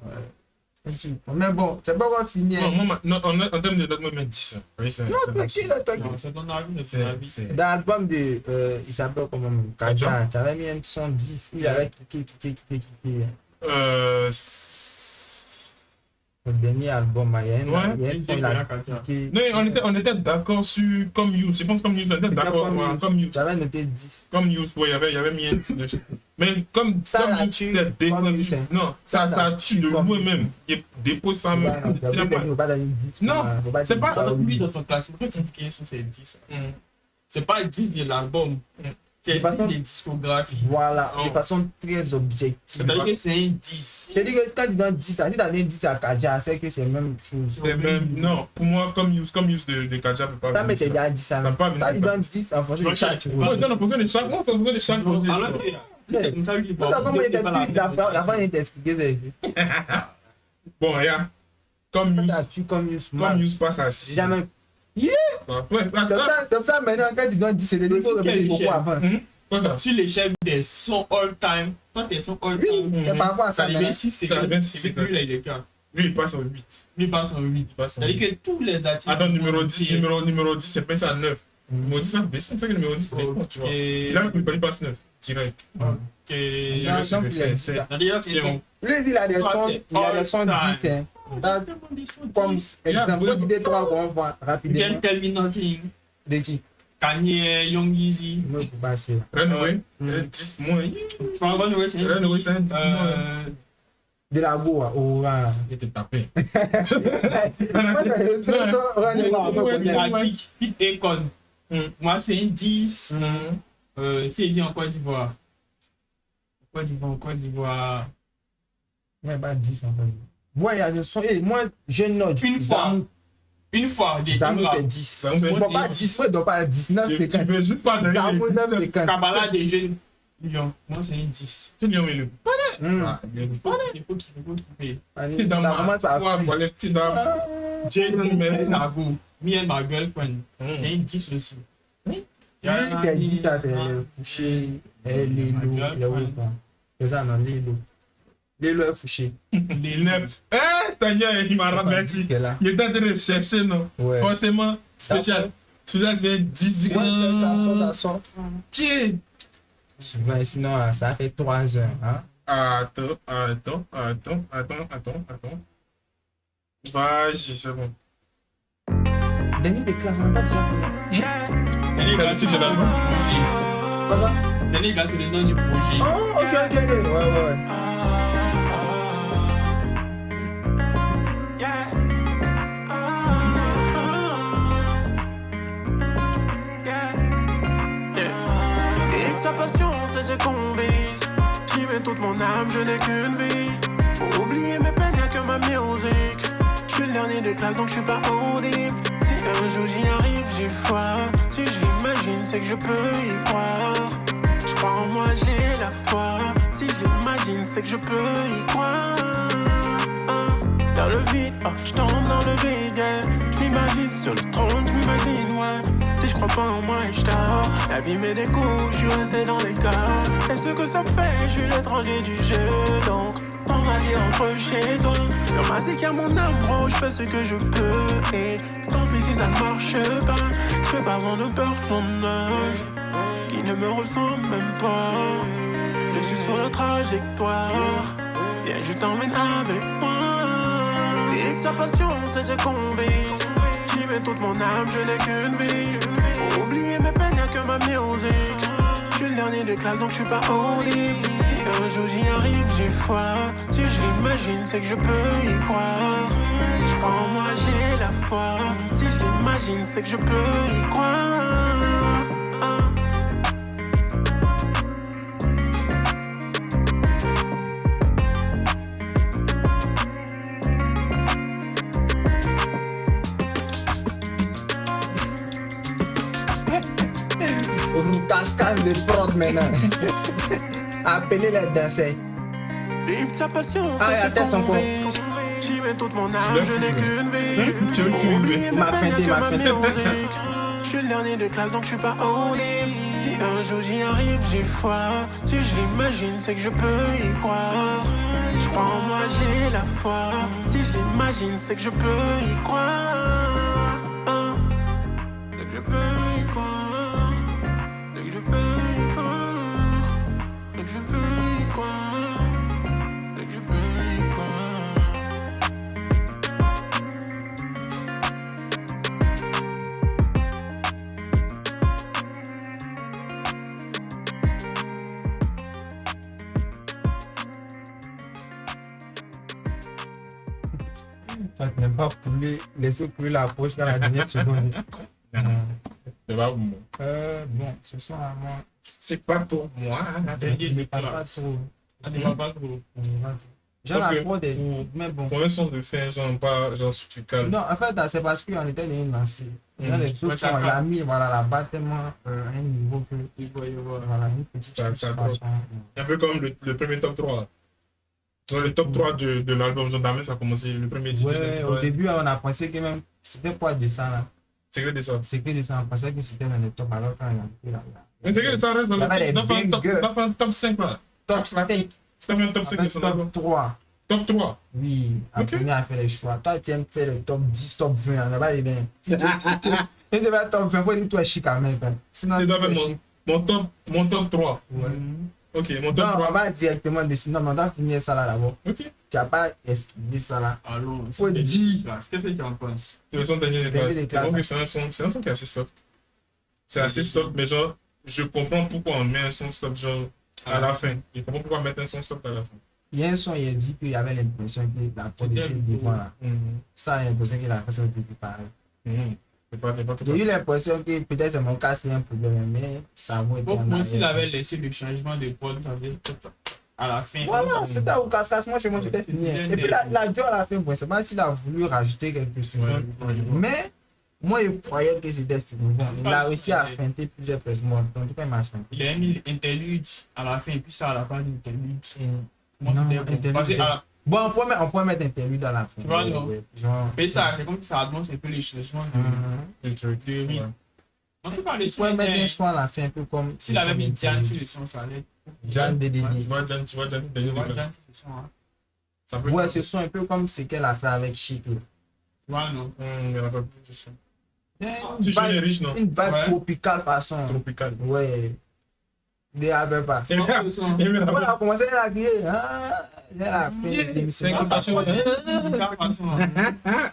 Mais bon, c'est pas encore fini. Non, moi, non, en termes de note, moi, je mets 10. hein. Oui, c'est. Non, c'est tranquille, tranquille. Non, c'est ton avis, c'est ton avis. C'est. Dans l'album de, il s'appelle comment même, Kaja, tu avais mis un son 10 où il avait kické. Le dernier album, il y a un son, il a kické. Non, on était d'accord sur Comme You. Je pense Comme You, on était d'accord. Comme You. Tu avais noté 10. Comme You, ouais, il y avait mis un 10 dessus. Mais comme Ça, comme là, You, tu- c'est comme You, descendu. c'est- Non, ça, ça tue de comme You. lui-même. Il dépose ça même. Il a pas- Il ne pas donner 10. Non, c'est pas- Dans lui, dans son classement, quand tu dis qu'il est sur ses 10, c'est pas 10 de l'album, c'est De façon- 10 des discographies. Voilà, Oh. de façon très objective. C'est-à-dire que c'est un 10. C'est-à-dire que quand tu donnes 10, ça dit donner 10 à Kaja, c'est que c'est la même chose. C'est même. Non, pour moi, Comme You de Kaja peut pas. Ça venir met tes ça. gars à 10 à Ça pas venir Quand tu ça. donnes 10 en fonction de chaque Moi, je donne en fonction de chaque. Moi, c'est en fonction de chaque projet. Alors, c'est comme ça, lui, il Comme il était la fin, il t'a expliqué. Bon, regarde. Comme Ça, You. ça tue comme Yous. Comme You passe à 6. Jamais. Ouais, C'est comme ça maintenant, quand tu donnes 10, c'est le défaut de quel beaucoup échelle? avant. Quoi ça? Sur l'échelle des sons all-time, toi, tes sons Oui, all-time, c'est par rapport à ça ça. arrive maintenant. 6, c'est Ça arrive que six, c'est plus là, il est cas. Lui, il passe en 8. Lui, il passe en 8. C'est-à-dire que tous les artistes. Attends, numéro 10, numéro 10, c'est passé à 9. Numéro 10, c'est descend, c'est ça que numéro 10 descend, tu vois. Et là, il passe 9. direct. Ok. Direct, donc, il a dit c'est- ça. D'ailleurs, c'est on- Lui, il a des sons, il a des sons 10. Hein. T'as- Comme exemple, Yeah, quand tu dis 3 qu'on voit You rapidement. can tell me nothing. De qui? Kanye, Young Yeezy. Moi, je peux pas suivre. Runaway, Mm. 10 mois. Runaway, c'est Runaway, 10. c'est un 10 De la Goa. Oh, voilà. Il était tapé. Moi, le seul son, Runaway, C'est Attic, Fit Akon. Mm. Moi, c'est une 10. Mm. C'est dit en Côte d'Ivoire. Côte d'Ivoire. Il n'y a pas 10 en fait. Moi, il y a des sons. Et moi, je note. Une fois. Une fois, j'ai Zamou, dit c'est 10. Zamou, c'est Bon, 10. pas 10, moi, il doit pas être 19, Tu c'est quand veux juste pas donner Zamou, les 9, c'est quand Kabbalah des jeunes Lyon. Moi, c'est une 10. Tu lui as mis le. Ah, il est Il faut kiffer. C'est dans Ça ma commence à foi, flûte. les petits dames. Jason Nago, Me and My Girlfriend. C'est une 10 aussi. Lui qui a dit ça, c'est Fouché, Lilo, les autres. C'est ça, non, Lilo. Lilo est Fouché. Les neufs. Seigneur, il m'a remercié. Il est en train de chercher, non? Ouais. Forcément, spécial. Spécial, c'est 10 Ouais, c'est ça sort. Tiens. Sinon, ça fait 3 heures. Hein? Attends. Vas-y, c'est bon. Denis des classes, on n'a pas déjà Dernier gars, c'est le nom du projet. Quoi ça? Dernier gars, c'est le nom du projet. Oh, ok. Ouais. Et que sa passion, c'est ce qu'on vise. Qui met toute mon âme, je n'ai qu'une vie. Pour oublier mes peines, y'a que ma musique. Je suis le dernier de classe, donc je suis pas audible. Si un jour j'y arrive, j'ai foi. Si je l'imagine, c'est que je peux y croire. Je crois en moi, j'ai la foi. Si je l'imagine, c'est que je peux y croire. Dans le vide, je tombe dans le vide, yeah. Je m'imagine sur le trône, je m'imagine, ouais. Si je crois pas en moi, je dors. La vie met des coups, je suis resté dans les cas. Et ce que ça fait, je suis l'étranger du jeu, donc on va dire entre chez toi. Le masque à mon âme, bro, je fais ce que je peux. Et tant pis si ça ne marche pas. Je fais pas vendre de personnage qui ne me ressemble même pas. Je suis sur la trajectoire. Viens, je t'emmène avec moi. Et que sa passion, c'est ce qu'on vise. Qui met toute mon âme, je n'ai qu'une vie. Pour oublier mes peines, y'a que ma musique. Je suis le dernier de classe, donc je suis pas audible. Si un jour j'y arrive, j'ai foi. Si je l'imagine, c'est que je peux y croire. Je crois en moi, j'ai la foi. Si je l'imagine, c'est que je peux y croire. Cascade de prod maintenant. Appelez les danseurs. Vive sa passion, Ah, c'est attends, ce son qu'on con. vise. J'y mets toute mon âme, je n'ai qu'une vie. Tu veux le Pour filmer? oublier mes Ma peines, fête, y'a que ma ma fête. musique. Je suis le dernier de classe, donc je suis pas audible. Si un jour j'y arrive, j'ai foi. Si je l'imagine, c'est que je peux y croire. Je crois en moi, j'ai la foi. Si je l'imagine, c'est que je peux y croire. C'est que je peux y croire. C'est que je peux y croire. C'est que je peux y croire. C'est que je peux y croire. Toi, tu n'aimes pas laisser couler la poche dans la dernière seconde. C'est pas pour moi. Bon, ce soir, moi, C'est pas pour moi. je ne parle pas trop. On ne va pas trop. Genre, Parce la que- prod est... Mais bon. Pour un son de fin, genre pas, genre tu calmes. Non, en fait, c'est parce qu'on était dans une lancée. Dans les autres Ouais, ça sons, il a casse. mis voilà, la barre tellement à un niveau que... Voilà, une petite Ça frustration. Un peu comme le premier top 3. Genre le top 3 de l'album Gendarme, ça a commencé le premier titre. Ouais, au début, on a pensé que même... C'était pas de ça, là. C'est que de ça. C'est que de ça, on pensait que c'était dans le top, alors quand il a pris là. Mais c'est que de ça reste dans Il y le avait titre. des T'as fait un top 5 là. Top 5. T'as fait un top 5 de son album. Top 3. Top 3. Oui, Ok. après, on a fait les choix. Toi, tu aimes faire le top 10, top 20. On n'a pas les Si tu es top 20, il faut dire que tu es chic quand même. Sinon, Tu dois tu es faire chic. Mon top 3. Ouais. Ok, mon Non, top on 3. va directement dessus. Non, mais on doit finir ça là d'abord. Ok. Tu n'as pas esquivé ça là. Allons, Faut dire. qu'est-ce que tu en penses? C'est le son dernier des Dernier classes. des Je classes. trouve que c'est un son qui est assez soft. C'est assez soft, mais genre, je comprends pourquoi on met un son soft genre à la fin. Je comprends pourquoi mettre un son soft à la fin. Il y a un son, il a dit qu'il y avait l'impression que la prod était devant là. Ça, il y a l'impression qu'il a fait ça au début pareil. C'est pas tout. J'ai eu l'impression que peut-être c'est mon casque qui a un problème, mais ça va être. Moi, s'il avait laissé le changement de prod, ça veut dire à la fin. Voilà, c'était au casse-casse, moi chez moi c'était fini. Et puis la Joe à la fin, bon, c'est pas s'il a voulu rajouter quelque chose. Mais moi, je croyais que c'était fini. Bon, il a réussi à feinter plusieurs fois. En tout cas, il m'a chanté. Il a mis l'interlude à la fin, et puis ça à la fin d'interlude. Moi, Non, c'était bon. interlude. Parce que Bon, on pourrait mettre interlude à la fin. Tu vois, non? Genre. mais ça, c'est comme si ça annonce un peu les changements de rythme. En tout cas, les On pourrait sons, mettre un son à la fin, un peu comme. s'il avait mis Diane sur le son, ça allait. Diane DDD. Tu vois, Diane, Diane sur le son, hein. Ça peut Ouais, ce son un peu comme ce qu'elle a fait avec Chic. Tu vois, non? Il n'y en a pas plus de son. Une Tu es riche, non? vibe tropicale façon. Tropical. Ouais. Des avait pas. Il me On l'a a commencé à la crier. Elle a fait l'émission.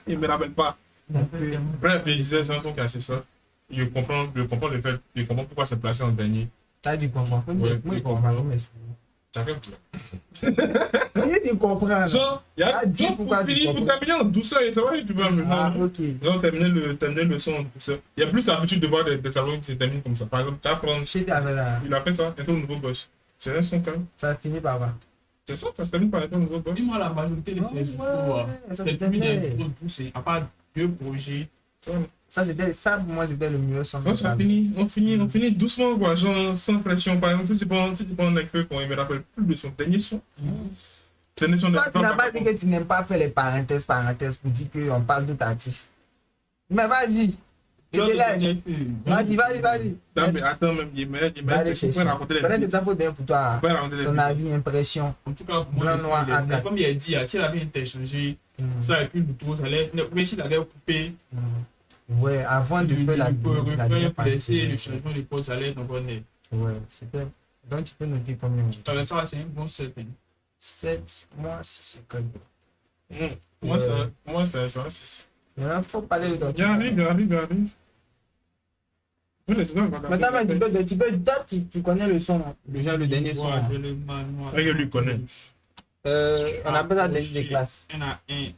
Il me rappelle pas. Bref, je disais, c'est un son qui est assez soft. Je comprends le fait, je comprends pourquoi c'est placé en dernier. T'as dit comprendre. Moi, je comprends. Chacun pour Tu comprends. genre, il y a Ah, dis genre, pourquoi pour tu finir, pour comprends. terminer en douceur, et ça va, tu vois, Ah, ok. genre, terminer le son en douceur. Il y a plus l'habitude de voir des albums qui se terminent comme ça. Par exemple, tu vas prendre, Chez avec la. il a fait ça, un peu nouveau boss. C'est un son quand même. Ça finit par là. C'est ça, ça se termine par un peu nouveau boss. Dis-moi, la majorité de ces sons, c'est plus des vidéos poussées, à part 2 projets. Ça, pour moi, c'était le mieux son. Donc, ça finit, on finit doucement, quoi, genre, sans pression. Par exemple, si tu prends un Nekfeu, il me rappelle plus de son dernier son. C'est une son Toi, tu n'as pas dit que tu n'aimes pas faire les parenthèses pour dire qu'on parle d'autres artistes. Mais vas-y. Je te laisse. Vas-y. Non, mais attends, même, il met, tu peux raconter les peut-être que ça faut bien pour toi. Tu peux raconter les Ton avis, impression. En tout cas, pour Blanc, noir, moi, A4. comme il a dit, s'il avait interchangé ça et puis le tour, ça allait. Mais s'il avait coupé Ouais, avant de faire la refrain pour laisser le changement de prod, ça allait être un bon nez. Ouais, c'était. Donc tu peux noter combien? Ça, c'est un bon 7. 7, moi, c'est comme. Moi, c'est un 6. Il faut parler de ton. Il arrive. Maintenant, tu connais le son, déjà le dernier son. Je lui connais. On appelle ça des classes. Il y en a un.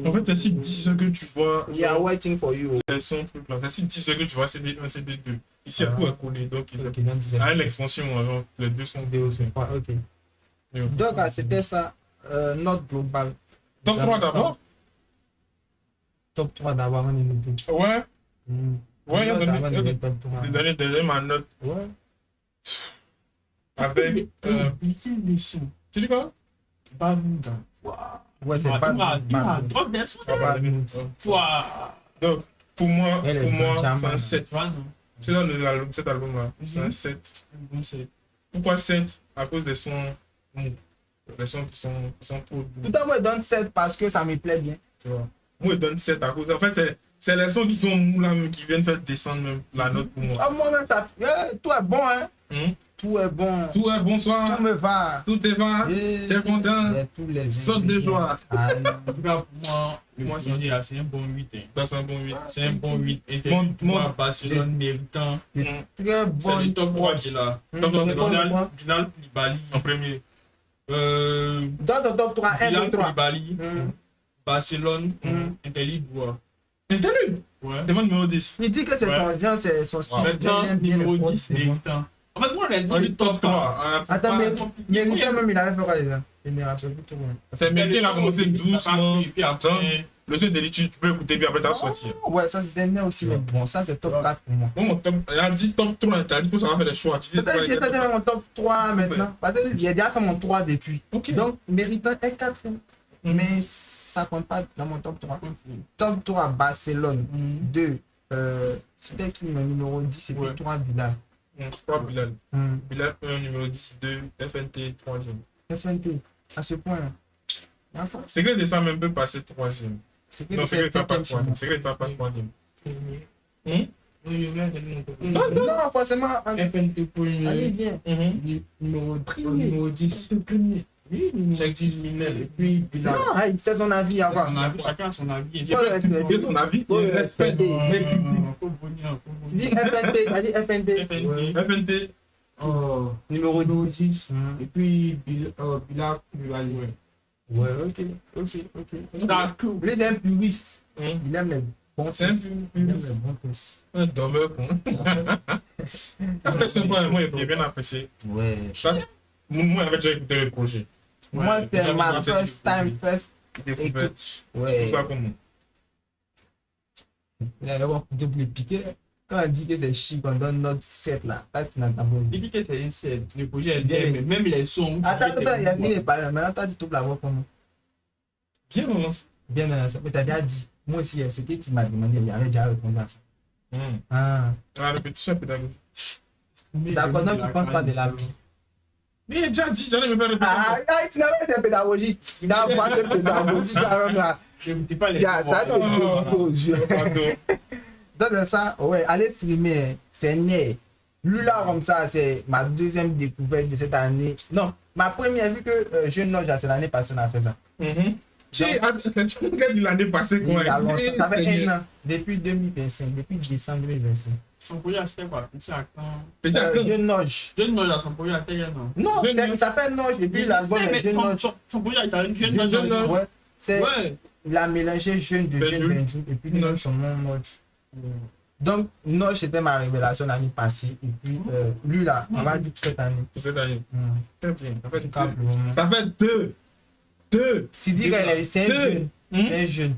En fait, c'est si 10 que tu vois. We are waiting for you. Les sons plus plats. C'est si 10 que tu vois CD1, CD2. Ici, tout est collé. Donc, Ok, à l'expansion, genre, les deux sont vidéo, c'est pas. Ok. Donc, c'était ça. Note globale. Top 3 d'abord? Top 3 d'abord, on est noté. Ouais. Ouais, il y a donné. Top 3. Donner ma note. Ouais. Avec. le son. Tu dis quoi? Bamouda. Ouais, c'est pas. Donc, pour moi, c'est un 7. Voilà. C'est dans cet album-là. C'est un 7. Pourquoi 7? À cause des sons mous. Les sons qui sont trop doux. Tout à moi, je donne 7 parce que ça me plaît bien. Tu vois. Moi, je donne 7 à cause. En fait, c'est les sons qui sont mous là, même, qui viennent faire descendre même la note pour moi. Ah, moi-même, ça. Tout est bon, hein. Tout est bon. Tout est bonsoir. Tout me va. Tout est va. Tu es content. Saute de joie. En tout cas, pour moi, c'est un bon 8. C'est un bon 8. C'est un bon 8. Moi, Barcelone méritant. Très bon. C'est le top 3 qui est là. Top 3, Bilal Koulibaly en premier. Dans ton top 3, 1, 2, 3. Koulibaly, Barcelone, Interlude. Interlude? Ouais. Demande numéro 10. Il dit que c'est son genre, c'est son style. Maintenant, numéro 10 méritant. En fait, moi, on a dit le top 3. Attends, mais Méritant même, il avait fait quoi déjà? Il me rappelle plus tout. C'est Méritant, il a commencé doucement. Et puis après, le seul délit, tu peux écouter, puis après, tu vas sortir. Ouais, ça c'était bien aussi, mais bon, ça c'est top 4 pour moi. Moi, mon top, il a dit top 3, il faut savoir faire des choix. C'est ça que j'ai fait mon top 3 maintenant. Parce que j'ai déjà fait mon 3 depuis. Donc, Méritant est 4. Mais ça compte pas dans mon top 3. Top 3, Barcelone. 2, c'était qui mon numéro 10? C'était 3, Bilal. 3, Bilal. Bilal 1, numéro 10, 2, FNT, 3e. FNT, à ce point. C'est que de ça même peut passer 3e. Non, c'est que ça passe 3e. C'est que ça passe 3e. Non, il y a tellement de Non, forcément. FNT premier. Allez, viens. Numéro 10. Chaque 10 minutes. Et puis, il a. Non, hey, c'est son avis avant. Chacun a son avis. Faut le respecter. Quel est son avis? Faut le respecter. Tu dis FNT, t'as dit FNT. FNT. Numéro 10. Et puis, Bilal Koulibaly. Ouais, ok. Ça cool. Lui, c'est un puriste. Il aime les bons C'est un tests. Il aime les bons tests. Un dormeur, con. C'était sympa, moi, j'ai bien apprécié. Ouais. Moi, j'avais déjà écouté le projet. Moi, c'était ma first Découverte. écoute. Ouais. Tout ça comme moi. Il a d'abord plutôt pour les piquer. Quand on dit que c'est chic, on donne notre 7 là. Là, tu n'as pas besoin. Il dit que c'est une scène. Le projet est bien, mais même les sons. Attends, il a fini de parler. Maintenant, toi, tu trouves la voix pour moi. Bien avancé. Bien avancé. Mais tu as déjà dit. Moi aussi, ce que tu m'as demandé, il avait déjà répondu à ça. Ah, répétition pédagogique. D'accord, donc tu ne penses pas de la vie. Mais il a déjà dit, j'allais me faire répéter. Tu n'as pas été pédagogique. Tu as pas été pédagogique. Je ne dis pas les Ça donc ça, ouais, allez streamer, c'est né. Lui là comme ça, c'est ma deuxième découverte de cette année. Non, ma première, vu que Jeune Loge, c'est l'année passée, on a fait ça. J'ai regardé l'année passée, quoi. Ça fait un an, depuis 2025, depuis décembre 2025. Son projet a fait quoi? Petit Petit accent. Jeune Loge. Jeune Noge, son projet a fait non? Non, il s'appelle Loge, et puis l'album est Jeune Loge. Son projet, il s'appelle Jeune Noge. Ouais, c'est, Ouais. il a mélangé Jeune de Jeune Benjou, et puis il donne son nom Loge. Donc, Noge, c'était ma révélation l'année passée, et puis lui là, on va dire pour cette année. Pour cette année. Très bien. Ça fait deux. Si dit que c'est un jeune. C'est un jeune.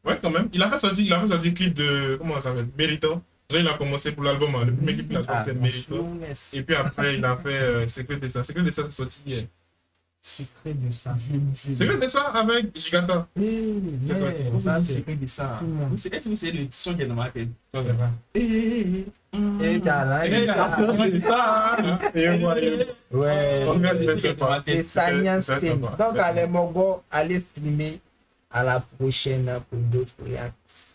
Ouais, quand même. Il a fait sortir clip de. Comment ça s'appelle? Méritant. Déjà, il a commencé pour l'album. Le premier clip, il a commencé de Méritant. Et puis après, il a fait Secret de ça. Secret de ça, c'est sorti hier. Secret de ça. Secret de ça avec Gigata. C'est sorti. Ça, c'est Secret de ça. C'est le son qui est dans ma tête. Et t'as là. Et ça. Et voilà. Ouais. Et ça, donc, allez, mon gars, allez streamer. À la prochaine pour d'autres reacts.